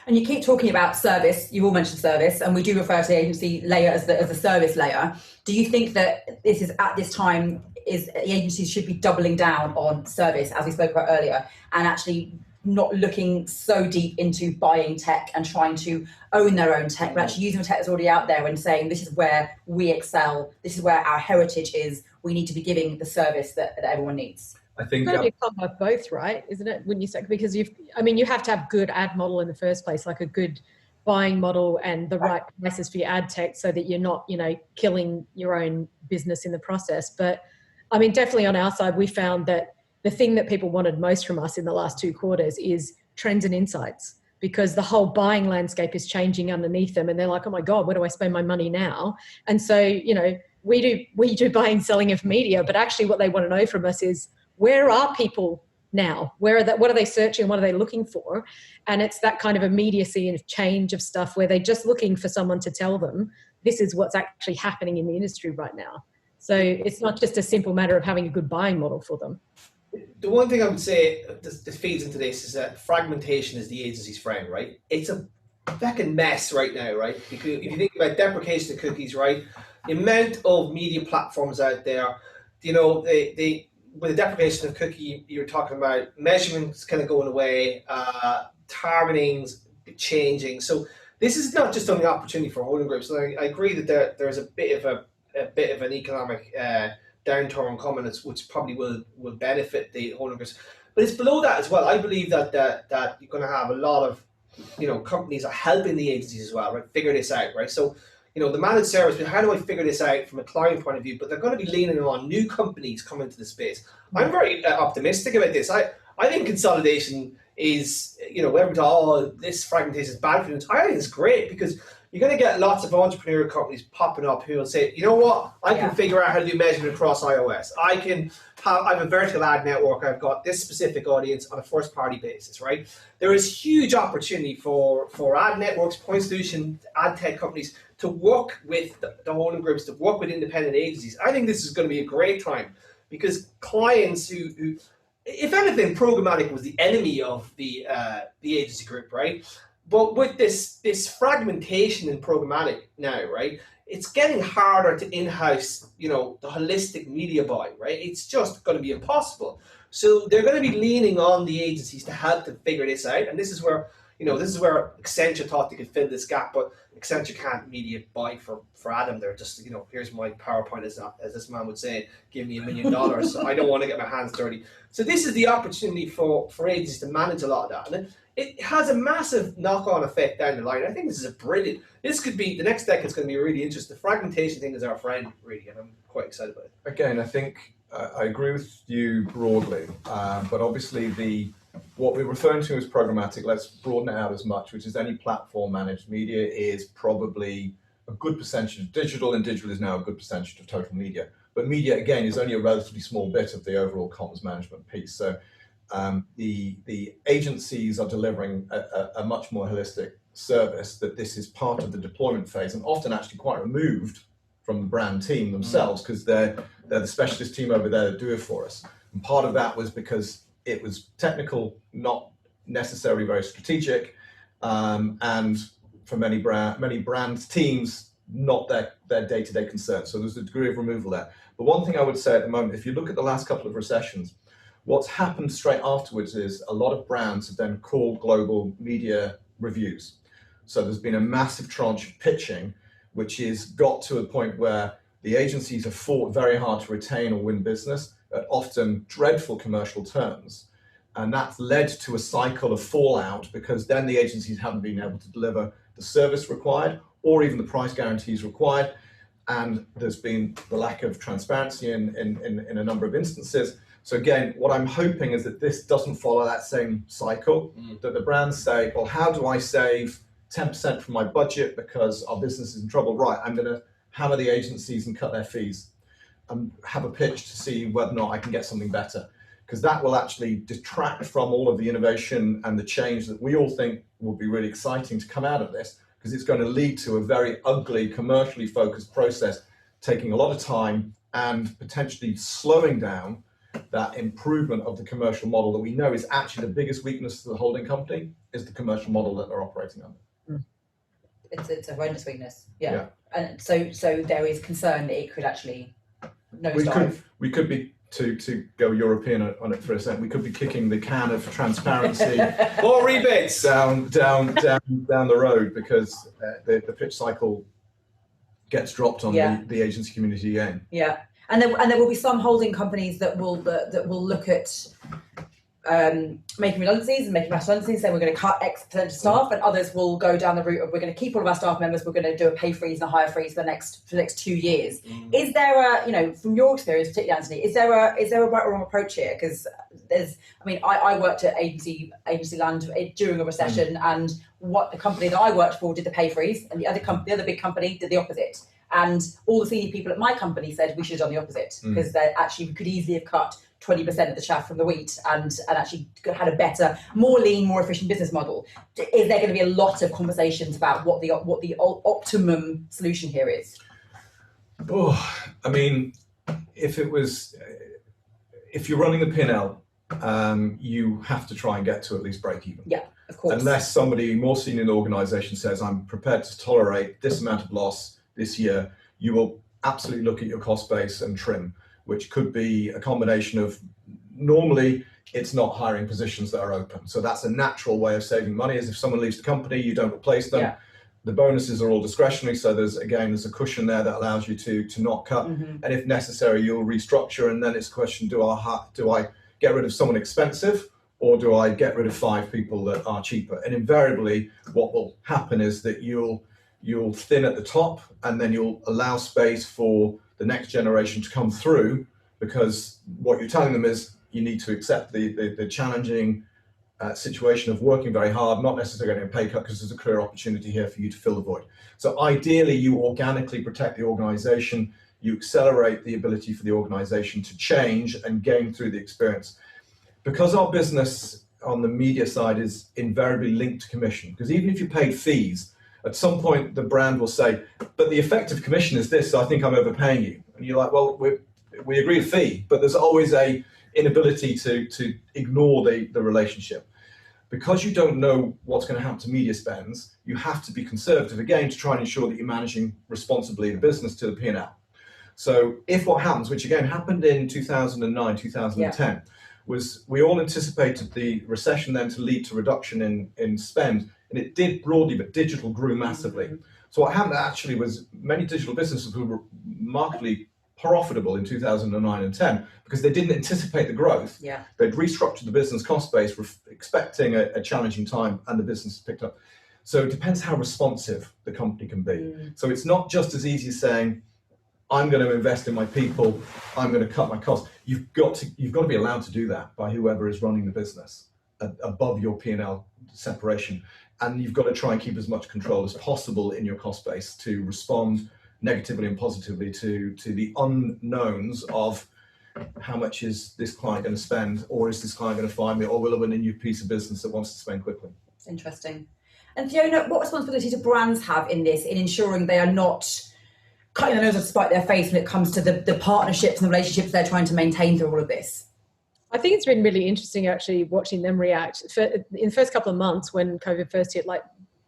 A: And you keep talking about service. You all mentioned service, and we do refer to the agency layer as the service layer. Do you think that this is at this time is the agencies should be doubling down on service, as we spoke about earlier, and actually not looking so deep into buying tech and trying to own their own tech, but actually using the tech that's already out there and saying, this is where we excel, this is where our heritage is, we need to be giving the service that everyone needs?
C: I think
B: It's got to be a combo of both, right? Isn't it? When you say, because you have to have good ad model in the first place, like a good buying model and the right prices for your ad tech, so that you're not, killing your own business in the process. But I mean, definitely on our side, we found that the thing that people wanted most from us in the last 2 quarters is trends and insights, because the whole buying landscape is changing underneath them, and they're like, oh my God, where do I spend my money now? And so, we do buying, selling of media, but actually what they want to know from us is, where are people now? What are they searching? What are they looking for? And it's that kind of immediacy and change of stuff where they're just looking for someone to tell them this is what's actually happening in the industry right now. So it's not just a simple matter of having a good buying model for them.
D: The one thing I would say that feeds into this is that fragmentation is the agency's friend, right? It's a fucking mess right now, right? Because if you think about deprecation of cookies, right? The amount of media platforms out there, with the deprecation of cookie, you're talking about measurements kind of going away, targeting's changing. So this is not just only an opportunity for holding groups. And I agree that there's a bit of an economic downturn coming, which probably will benefit the holding groups. But it's below that as well. I believe that you're going to have a lot of companies are helping the agencies as well, right? Figure this out, right? So the managed service, but how do I figure this out from a client point of view? But they're going to be leaning on new companies coming into the space. I'm very optimistic about this. I think consolidation is, this fragmentation is bad for them. I think it's great because you're going to get lots of entrepreneurial companies popping up who will say, you know what, I can figure out how to do measurement across iOS. I have a vertical ad network. I've got this specific audience on a first party basis, right? There is huge opportunity for ad networks, point solution, ad tech companies to work with the holding groups, to work with independent agencies. I think this is going to be a great time because clients who if anything, programmatic was the enemy of the agency group, right? But with this fragmentation in programmatic now, right, it's getting harder to in-house, the holistic media buy, right? It's just going to be impossible. So they're going to be leaning on the agencies to help them figure this out. And this is where, Accenture thought they could fill this gap, but Accenture can't media buy for Adam. They're just, here's my PowerPoint, as this man would say, give me $1 million. So I don't want to get my hands dirty. So this is the opportunity for agencies to manage a lot of that. And it has a massive knock-on effect down the line. I think this is this could be, the next decade's going to be really interesting. The fragmentation thing is our friend, really, and I'm quite excited about it.
C: Again, I think I agree with you broadly, but obviously what we're referring to as programmatic, let's broaden it out as much, which is any platform managed media is probably a good percentage of digital, and digital is now a good percentage of total media. But media, again, is only a relatively small bit of the overall comms management piece. So the agencies are delivering a much more holistic service, that this is part of the deployment phase and often actually quite removed from the brand team themselves, because they're the specialist team over there that do it for us. And part of that was because it was technical, not necessarily very strategic, and for many brand teams, not their day-to-day concern. So there's a degree of removal there. But one thing I would say at the moment, if you look at the last couple of recessions, what's happened straight afterwards is a lot of brands have then called global media reviews. So there's been a massive tranche of pitching, which has got to a point where the agencies have fought very hard to retain or win business at often dreadful commercial terms. And that's led to a cycle of fallout, because then the agencies haven't been able to deliver the service required or even the price guarantees required. And there's been the lack of transparency in a number of instances. So again, what I'm hoping is that this doesn't follow that same cycle, that the brands say, well, how do I save 10% from my budget because our business is in trouble? Right, I'm going to hammer the agencies and cut their fees and have a pitch to see whether or not I can get something better. Because that will actually detract from all of the innovation and the change that we all think will be really exciting to come out of this, because it's going to lead to a very ugly, commercially focused process, taking a lot of time and potentially slowing down that improvement of the commercial model that we know is actually the biggest weakness to the holding company, is the commercial model that they're operating under.
A: It's a horrendous weakness. Yeah. And so there is concern that it could actually nosedive.
C: We could be, to go European on it for a second, we could be kicking the can of transparency
D: more rebates
C: down the road, because the pitch cycle gets dropped on the agency community again.
A: Yeah. And there will be some holding companies that will look at making redundancies and making mass redundancies, saying we're going to cut X percent of staff, and others will go down the route of we're going to keep all of our staff members, we're going to do a pay freeze and a hire freeze for the next 2 years. Is there a, from your experience, particularly Anthony, is there a right or wrong approach here? Because I worked at agency land during a recession, and what the company that I worked for did the pay freeze, and the other big company did the opposite. And all the senior people at my company said we should have done the opposite, because we could easily have cut 20% of the chaff from the wheat and actually had a better, more lean, more efficient business model. Is there going to be a lot of conversations about what the optimum solution here is?
C: Oh, I mean, if you're running the P&L, you have to try and get to at least break even.
A: Yeah, of course.
C: Unless somebody more senior in the organisation says, I'm prepared to tolerate this amount of loss this year, you will absolutely look at your cost base and trim, which could be a combination of, normally it's not hiring positions that are open. So that's a natural way of saving money, is if someone leaves the company, you don't replace them. Yeah. The bonuses are all discretionary, so there's a cushion there that allows you to not cut. And if necessary, you'll restructure, and then it's a question, do I get rid of someone expensive, or do I get rid of 5 people that are cheaper? And invariably, what will happen is that you'll thin at the top, and then you'll allow space for the next generation to come through, because what you're telling them is you need to accept the challenging situation of working very hard, not necessarily getting a pay cut, because there's a clear opportunity here for you to fill the void. So ideally, you organically protect the organization, you accelerate the ability for the organization to change and gain through the experience. Because our business on the media side is invariably linked to commission, because even if you paid fees, at some point the brand will say, but the effective commission is this, so I think I'm overpaying you. And you're like, well, we agree a fee, but there's always a inability to ignore the relationship. Because you don't know what's going to happen to media spends, you have to be conservative again to try and ensure that you're managing responsibly the business to the P&L. So if what happens, which again happened in 2009, 2010, was we all anticipated the recession then to lead to reduction in spend, and it did broadly, but digital grew massively. So what happened actually was many digital businesses were markedly profitable in 2009 and 10 because they didn't anticipate the growth.
A: Yeah.
C: They'd restructured the business cost base, expecting a challenging time, and the business picked up. So it depends how responsive the company can be. So it's not just as easy as saying, I'm going to invest in my people, I'm going to cut my costs. You've got to be allowed to do that by whoever is running the business above your P&L separation. And you've got to try and keep as much control as possible in your cost base to respond negatively and positively to the unknowns of how much is this client going to spend, or is this client going to find me, or will I win a new piece of business that wants to spend quickly?
A: It's interesting. And Fiona, what responsibility do brands have in this, in ensuring they are not cutting their nose off to spite their face when it comes to the partnerships and the relationships they're trying to maintain through all of this?
B: I think it's been really interesting actually watching them react. In the first couple of months when COVID first hit, like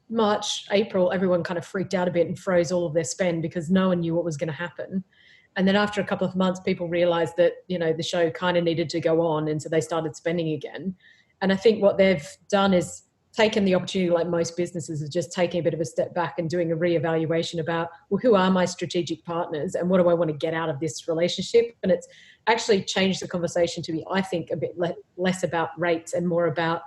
B: March, April, everyone kind of freaked out a bit and froze all of their spend because no one knew what was going to happen. And then after a couple of months, people realized that, the show kind of needed to go on. And so they started spending again. And I think what they've done is taken the opportunity, like most businesses, of just taking a bit of a step back and doing a reevaluation about, well, who are my strategic partners and what do I want to get out of this relationship? And it's actually changed the conversation to be, I think, a bit less about rates and more about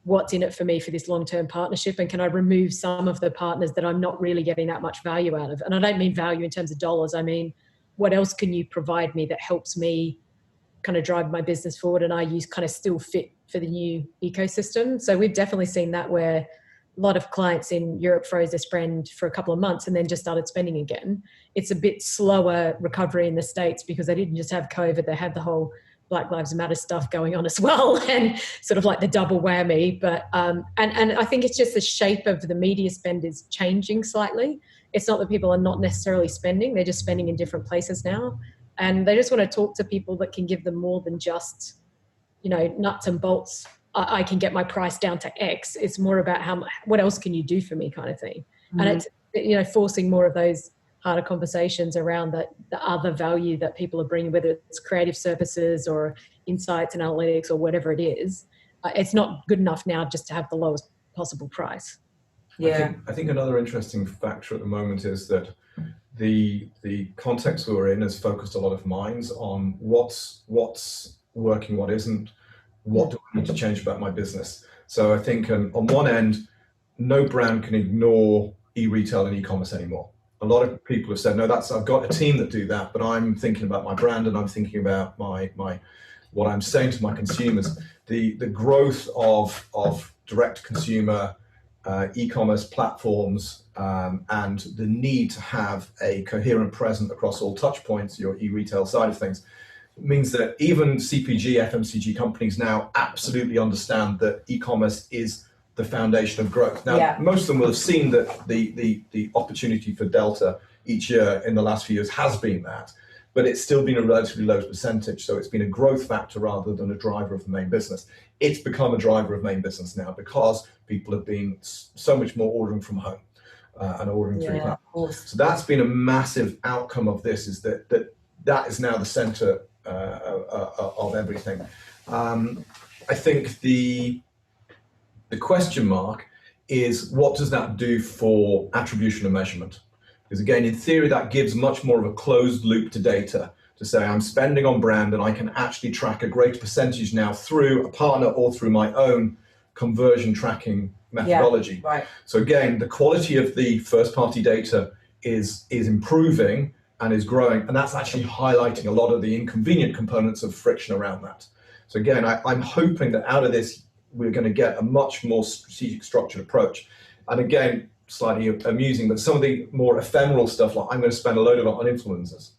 B: what's in it for me for this long-term partnership, and can I remove some of the partners that I'm not really getting that much value out of? And I don't mean value in terms of dollars. I mean, what else can you provide me that helps me kind of drive my business forward, and I use kind of still fit for the new ecosystem. So we've definitely seen that, where a lot of clients in Europe froze their spend for a couple of months and then just started spending again. It's a bit slower recovery in the States because they didn't just have COVID, they had the whole Black Lives Matter stuff going on as well, and sort of like the double whammy. But and I think it's just the shape of the media spend is changing slightly. It's not that people are not necessarily spending, they're just spending in different places now. And they just want to talk to people that can give them more than just, nuts and bolts. I can get my price down to X. It's more about what else can you do for me kind of thing. Mm-hmm. And it's, forcing more of those harder conversations around the other value that people are bringing, whether it's creative services or insights and analytics or whatever it is. It's not good enough now just to have the lowest possible price.
A: Yeah.
C: I think another interesting factor at the moment is that the context we're in has focused a lot of minds on what's working, what isn't, what do I need to change about my business. So I think on one end, no brand can ignore e-retail and e-commerce anymore. A lot of people have said, no, I've got a team that do that, but I'm thinking about my brand and I'm thinking about my what I'm saying to my consumers. The growth of direct consumer e-commerce platforms and the need to have a coherent presence across all touch points, your e-retail side of things, means that even CPG, FMCG companies now absolutely understand that e-commerce is the foundation of growth. Now, most of them will have seen that the opportunity for Delta each year in the last few years has been that, but it's still been a relatively low percentage. So it's been a growth factor rather than a driver of the main business. It's become a driver of main business now because people have been so much more ordering from home and ordering through platforms. So that's been a massive outcome of this, is that is now the center of everything. I think the question mark is, what does that do for attribution and measurement? Because again, in theory, that gives much more of a closed loop to data to say I'm spending on brand and I can actually track a greater percentage now through a partner or through my own conversion tracking methodology.
A: Yeah, right.
C: So again, the quality of the first party data is improving and is growing, and that's actually highlighting a lot of the inconvenient components of friction around that. So again, I'm hoping that out of this, we're going to get a much more strategic, structured approach. And again, slightly amusing, but some of the more ephemeral stuff, like I'm going to spend a load of it on influencers.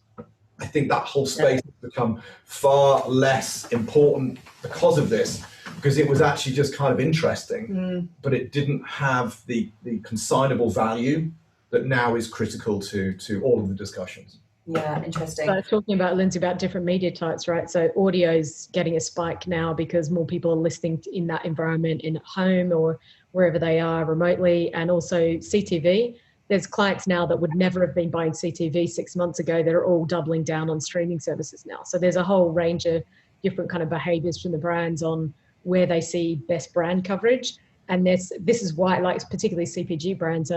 C: I think that whole space has become far less important because of this, because it was actually just kind of interesting, but it didn't have the consignable value that now is critical to all of the discussions.
A: Yeah, interesting.
B: So talking about, Lindsay, about different media types, right? So audio's getting a spike now because more people are listening in that environment in home or wherever they are remotely, and also CTV. There's clients now that would never have been buying CTV 6 months ago that are all doubling down on streaming services now. So there's a whole range of different kind of behaviors from the brands on where they see best brand coverage. And this is why, like particularly CPG brands,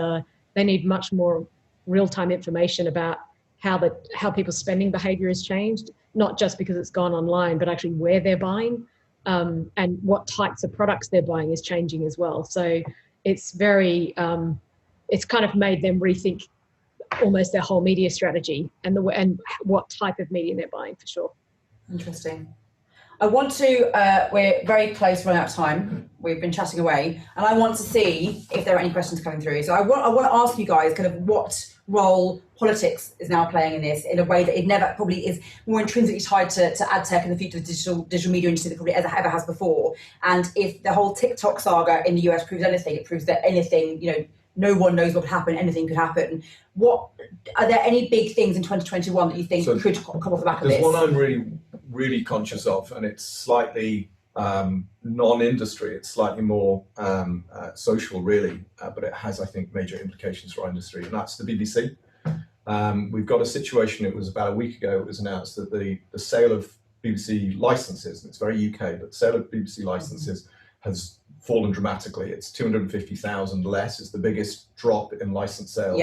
B: they need much more real-time information about how people's spending behavior has changed, not just because it's gone online, but actually where they're buying and what types of products they're buying is changing as well. So it's very, it's kind of made them rethink almost their whole media strategy and what type of media they're buying, for sure.
A: Interesting. I want to, we're very close to running out of time. We've been chatting away, and I want to see if there are any questions coming through. So I want to ask you guys kind of what role politics is now playing in this, in a way that it never probably is more intrinsically tied to ad tech and the future of digital media industry than probably ever has before. And if the whole TikTok saga in the US proves anything, it proves that anything, no one knows what could happen, anything could happen. Are there any big things in 2021 that you think could come off the back of this?
C: There's one I'm really conscious of, and it's slightly non-industry, it's slightly more social really, but it has, I think, major implications for our industry, and that's the BBC. We've got a situation, it was about a week ago, it was announced that the sale of BBC licenses, and it's very UK, but the sale of BBC licenses has fallen dramatically. It's 250,000 less. It's the biggest drop in license sales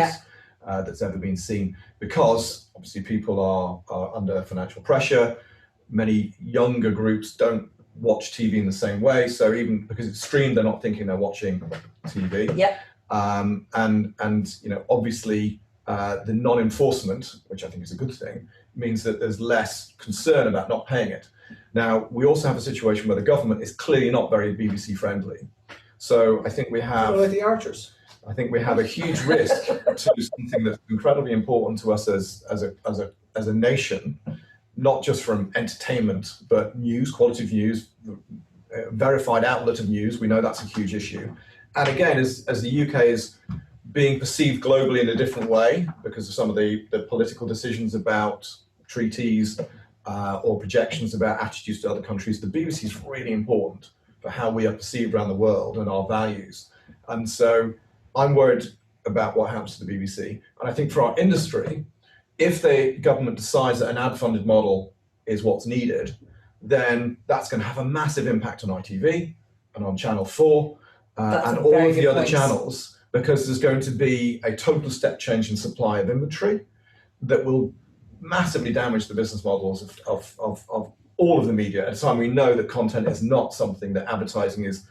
C: that's ever been seen, because obviously people are under financial pressure. Many younger groups don't watch TV in the same way, so even because it's streamed, they're not thinking they're watching TV. And obviously the non-enforcement, which I think is a good thing, means that there's less concern about not paying it. Now, we also have a situation where the government is clearly not very BBC friendly. So I think we have...
D: like the Archers.
C: I think we have a huge risk to something that's incredibly important to us as a nation, not just from entertainment, but news, quality of news, verified outlet of news. We know that's a huge issue. And again, as the UK is being perceived globally in a different way because of some of the political decisions about treaties or projections about attitudes to other countries, the BBC is really important for how we are perceived around the world and our values. And so I'm worried about what happens to the BBC. And I think for our industry, if the government decides that an ad-funded model is what's needed, then that's going to have a massive impact on ITV and on Channel 4 and all of the other channels, because there's going to be a total step change in supply of inventory that will massively damage the business models of all of the media at a time we know that content is not something that advertising is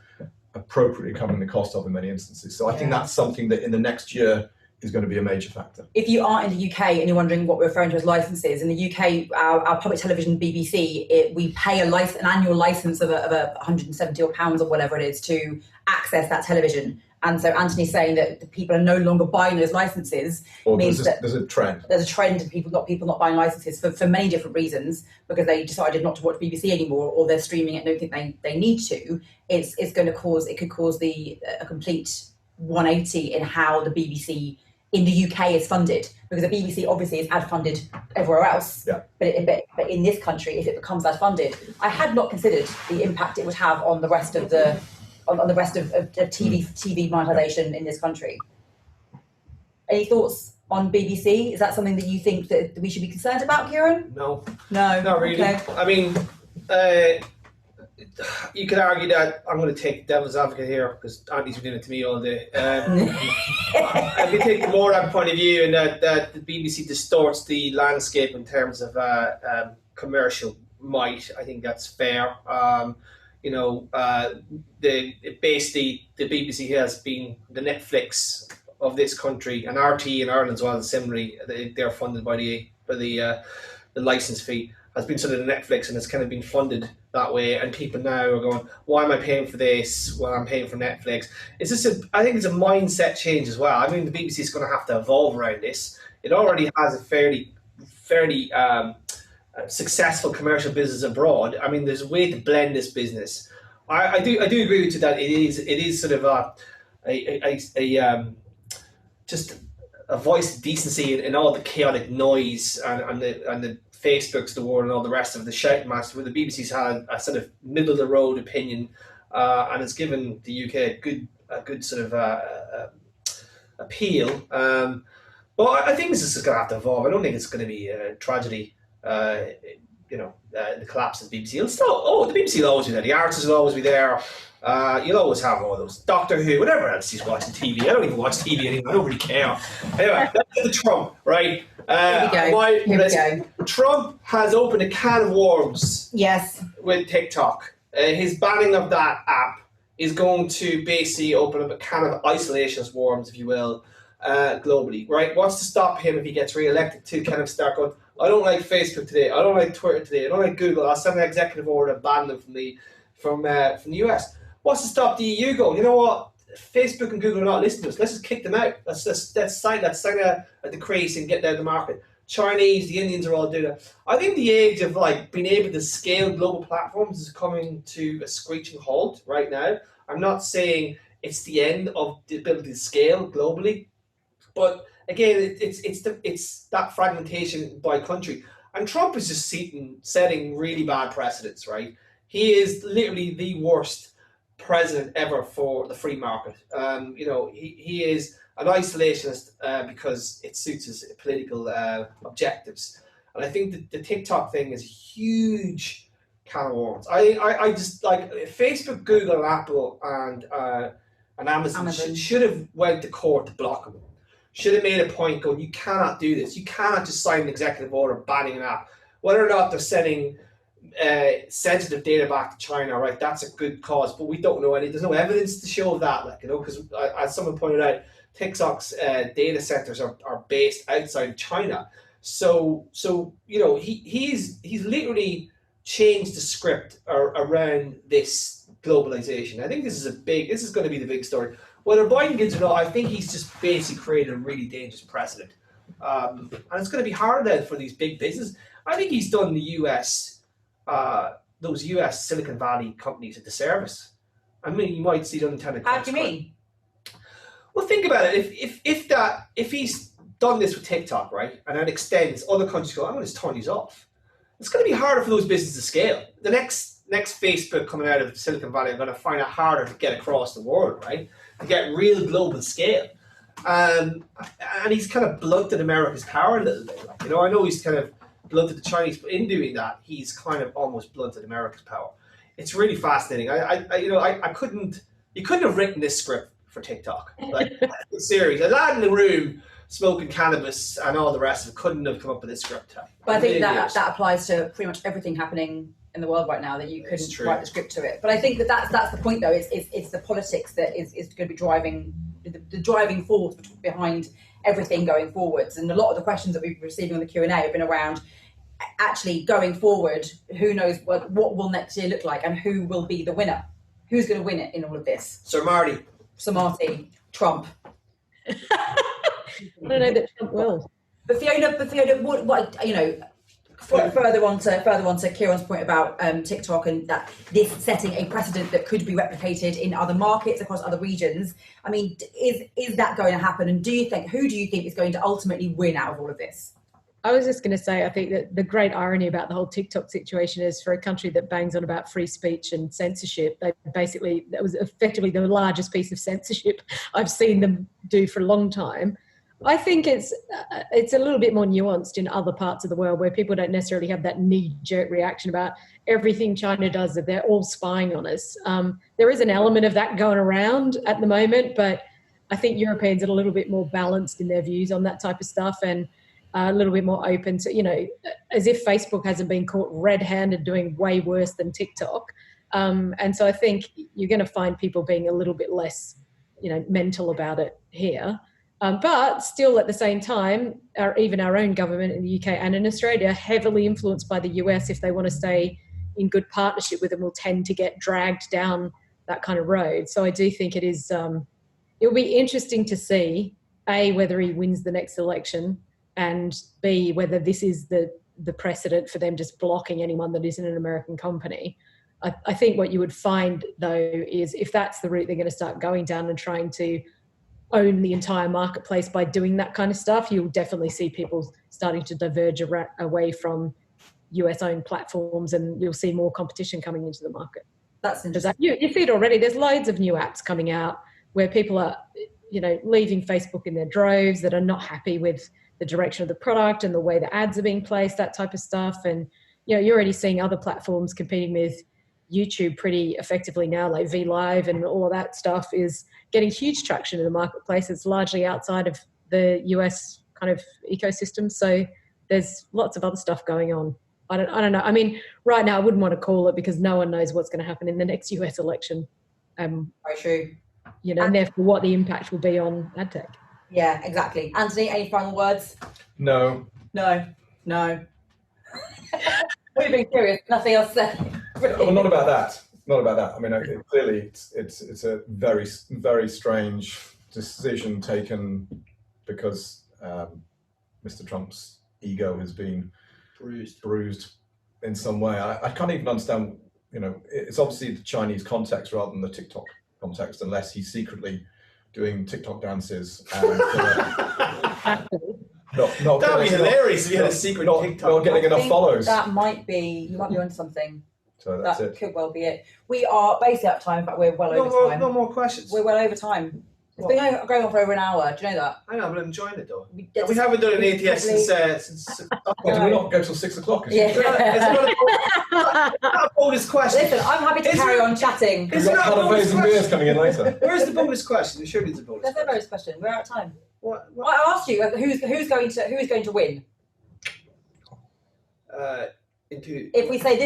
C: appropriately covering the cost of in many instances. So I think that's something that in the next year is going to be a major factor.
A: If you are in the UK and you're wondering what we're referring to as licenses, in the UK, our public television BBC, we pay an annual license of £170 or whatever it is to access that television. And so Anthony's saying that the people are no longer buying those licenses. Means that
C: there's a trend.
A: There's a trend of people not buying licenses for many different reasons, because they decided not to watch BBC anymore, or they're streaming it and don't think they need to. It could cause a complete 180 in how the BBC in the UK is funded, because the BBC obviously is ad funded everywhere else.
C: Yeah.
A: But in this country, if it becomes ad funded, I had not considered the impact it would have on the rest of on the rest of TV monetization in this country. Any thoughts on BBC? Is that something that you think that we should be concerned about, Kieran?
D: No,
A: not
D: really. Okay. I mean, you could argue that I'm going to take devil's advocate here because Andy's been doing it to me all day. I can take more that point of view, and that the BBC distorts the landscape in terms of commercial might. I think that's fair. Basically the BBC has been the Netflix of this country, and RT in Ireland as well. Similarly, they're funded by the license fee. Has been sort of the Netflix, and it's kind of been funded that way. And people now are going, "Why am I paying for this? Well, I'm paying for Netflix." I think it's a mindset change as well. I mean, the BBC is going to have to evolve around this. It already has a fairly successful commercial business abroad. I mean, there's a way to blend this business. I do agree with you that it is sort of just a voice of decency in all the chaotic noise and the Facebooks, the war, and all the rest of the shout match, where the BBC's had a sort of middle of the road opinion, and it's given the UK a good sort of appeal. But I think this is going to have to evolve. I don't think it's going to be a tragedy. The collapse of the BBC. The BBC will always be there. The artists will always be there. You'll always have all those Doctor Who, whatever else he's watching TV. I don't even watch TV anymore. I don't really care. Anyway, that's the Trump, right?
A: Here we go.
D: Trump has opened a can of worms.
A: Yes.
D: With TikTok. His banning of that app is going to basically open up a can of isolationist worms, if you will, globally, right? What's to stop him if he gets re-elected to kind of start going, I don't like Facebook today, I don't like Twitter today, I don't like Google, I'll send an executive order and ban them from the US. What's to stop the EU going, you know what, Facebook and Google are not listening to us, let's just kick them out. Let's sign a decree and get them out of the market. Chinese, the Indians are all doing it. I think the age of being able to scale global platforms is coming to a screeching halt right now. I'm not saying it's the end of the ability to scale globally, but again, it's that fragmentation by country. And Trump is just setting really bad precedents, right? He is literally the worst president ever for the free market. He is an isolationist because it suits his political objectives. And I think that the TikTok thing is a huge can of worms. I just like Facebook, Google, and Apple, and Amazon. Should have went to court to block him. Should have made a point going, you cannot do this. You cannot just sign an executive order banning an app. Whether or not they're sending sensitive data back to China, right? That's a good cause, but we don't know there's no evidence to show that, because as someone pointed out, TikTok's data centers are based outside of China. So he's literally change the script around this globalization. I think this is going to be the big story. Whether Biden gets it or not, I think he's just basically created a really dangerous precedent. And it's going to be hard then for these big businesses. I think he's done the US, those US Silicon Valley companies a disservice. I mean, you might see the unintended consequences.
A: How do you mean?
D: Well, think about it. If he's done this with TikTok, right, and then extends, other countries go, I'm going to turn these off. It's going to be harder for those businesses to scale. The next Facebook coming out of Silicon Valley are going to find it harder to get across the world, right, to get real global scale. And he's kind of blunted America's power a little bit. Like, I know he's kind of blunted the Chinese, but in doing that, he's kind of almost blunted America's power. It's really fascinating. I couldn't. You couldn't have written this script for TikTok. Like, serious. A lad in the room smoking cannabis and all the rest of it couldn't have come up with this script.
A: But I think that applies to pretty much everything happening in the world right now, that you couldn't write the script to it. But I think that's the point, though. It's the politics that is going to be driving the driving force behind everything going forwards. And a lot of the questions that we've been receiving on the Q&A have been around actually going forward. Who knows what will next year look like, and who will be the winner? Who's going to win it in all of this?
D: Sir Marty,
A: Trump.
B: I don't know that Trump will.
A: But Fiona, what further on to Kieran's point about TikTok, and that this setting a precedent that could be replicated in other markets across other regions. I mean, is that going to happen? And who do you think is going to ultimately win out of all of this?
B: I was just going to say, I think that the great irony about the whole TikTok situation is, for a country that bangs on about free speech and censorship, that was effectively the largest piece of censorship I've seen them do for a long time. I think it's a little bit more nuanced in other parts of the world, where people don't necessarily have that knee-jerk reaction about everything China does, that they're all spying on us. There is an element of that going around at the moment, but I think Europeans are a little bit more balanced in their views on that type of stuff, and a little bit more open to, as if Facebook hasn't been caught red-handed doing way worse than TikTok. And so I think you're going to find people being a little bit less, mental about it here. But still, at the same time, even our own government in the UK and in Australia, heavily influenced by the US, if they want to stay in good partnership with them, will tend to get dragged down that kind of road. So I do think it'll be interesting to see, A, whether he wins the next election, and B, whether this is the precedent for them just blocking anyone that isn't an American company. I think what you would find, though, is if that's the route they're going to start going down and trying to own the entire marketplace by doing that kind of stuff, you'll definitely see people starting to diverge away from US-owned platforms, and you'll see more competition coming into the market.
A: That's interesting.
B: You see it already. There's loads of new apps coming out where people are, leaving Facebook in their droves, that are not happy with the direction of the product and the way the ads are being placed, that type of stuff. And, you're already seeing other platforms competing with YouTube pretty effectively now, like VLive and all of that stuff is getting huge traction in the marketplace. It's largely outside of the US kind of ecosystem. So there's lots of other stuff going on. I don't know. I mean, right now I wouldn't want to call it, because no one knows what's going to happen in the next US election.
A: Very true.
B: And therefore what the impact will be on MadTech.
A: Yeah, exactly. Anthony, any final words?
C: No.
A: We've been curious. Nothing else said.
C: Well, not about that. I mean, clearly it's a very, very strange decision taken, because Mr. Trump's ego has been bruised in some way. I can't even understand, it's obviously the Chinese context rather than the TikTok context, unless he's secretly doing TikTok dances and
D: that'd be hilarious if you had a secret TikTok.
C: Not getting enough follows.
A: That might be, you might be onto something.
C: So that's
A: that could well be it. We are basically out of time, but we're well over time.
D: No more questions.
A: We're well over time. It's been going on for over an hour. Do you know that?
D: I know, but I'm enjoying it though. We haven't done an ATS since.
C: Well, do we not go till 6 o'clock?
A: Yeah.
D: It's not a bonus question.
A: Listen, I'm happy to carry on chatting.
C: We've got canapes and beers coming in later.
D: Where's the bonus question? There surely is a bonus.
A: There's no bonus question. We're out of time.
D: What?
A: I asked you who's going to win. If we say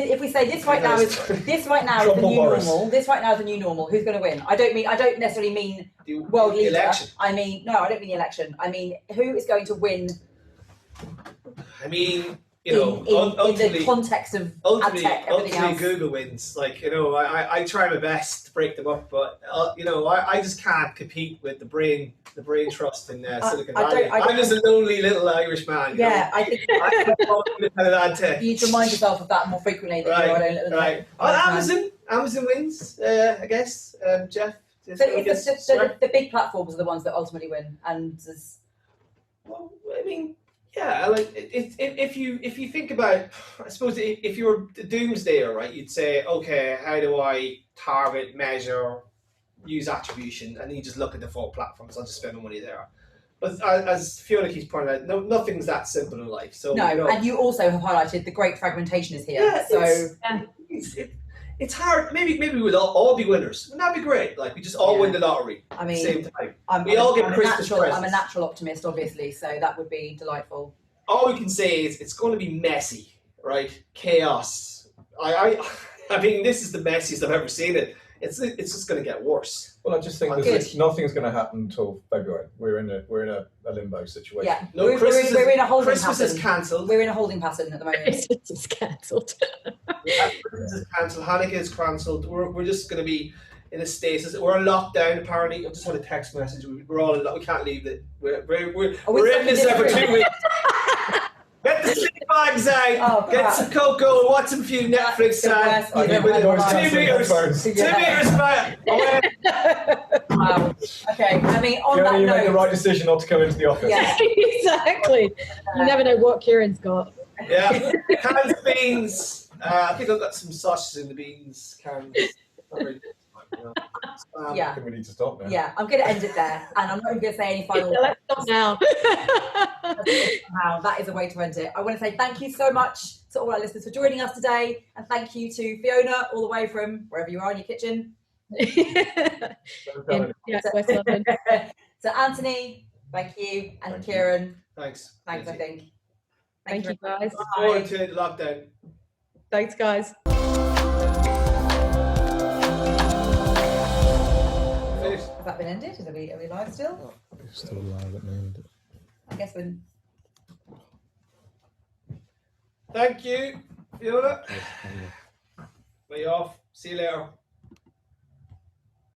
A: this right now is the new normal. This right now is the new normal. Who's going to win? I don't necessarily mean world leader.
D: Election.
A: I mean, no, I don't mean the election. I mean, who is going to win?
D: I mean, you know,
A: in the context of MadTech, everything else.
D: Google wins. Like, you know, I try my best to break them up, but you know, I just can't compete with the brain trust in Silicon Valley. I'm just a lonely little Irish man.
A: Yeah, I think
D: MadTech.
A: you need to remind yourself of that more frequently.
D: Right. Amazon wins, I guess. Jeff.
A: The big platforms are the ones that ultimately win, and
D: well, I mean, yeah, like if you think about, I suppose if you're a doomsdayer, right, you'd say, okay, how do I target, measure, use attribution, and you just look at the four platforms. I'll just spend my money there. But as Fiona keeps pointing out, nothing's that simple in life. So
A: no, and you also have highlighted the great fragmentation is here.
D: Yeah, it's hard. Maybe we'll all be winners. Wouldn't that be great? Like we just all win the lottery at the same time. We all get Christmas presents.
A: I'm a natural optimist, obviously, so that would be delightful.
D: All we can say is it's going to be messy, right? Chaos. I mean, this is the messiest I've ever seen it. It's just going to get worse.
C: Well, I just think nothing's going to happen until February. We're in a limbo situation.
A: Yeah,
D: no,
A: we're in a holding
D: Christmas
A: pattern.
D: is cancelled.
A: We're in a holding pattern at the moment.
B: Christmas is cancelled.
D: Christmas is cancelled. Hanukkah is cancelled. We're just going to be in a stasis. We're on lockdown. Apparently, I just had a text message. We're all in lockdown. We can't leave it. We're in this for 2 weeks. Get the sleep bags out, get some cocoa, and watch some few Netflix. 2 meters. 2 meters back.
A: Wow. Okay. I mean, on that
C: you
A: note,
C: made the right decision not to come into the office.
A: Yeah.
B: Exactly. You never know what Kieran's got.
D: Yeah. Cans of beans. I think I've got some sausages in the beans cans.
A: Yeah.
C: I think we need to stop now.
A: Yeah, I'm going to end it there, and I'm not even going to say any final.
B: Let's stop now.
A: Wow, that is a way to end it. I want to say thank you so much to all our listeners for joining us today, and thank you to Fiona, all the way from wherever you are in your kitchen.
B: West London.
A: To Anthony, thank you, and Kieran,
D: Thanks.
A: I think.
B: Thank you, guys.
D: Look forward to the lockdown.
B: Thanks, guys.
A: Has that been ended? Are we live still?
C: We're still live at the moment.
A: I guess when.
D: Thank you, Fiona. Way off. See you later.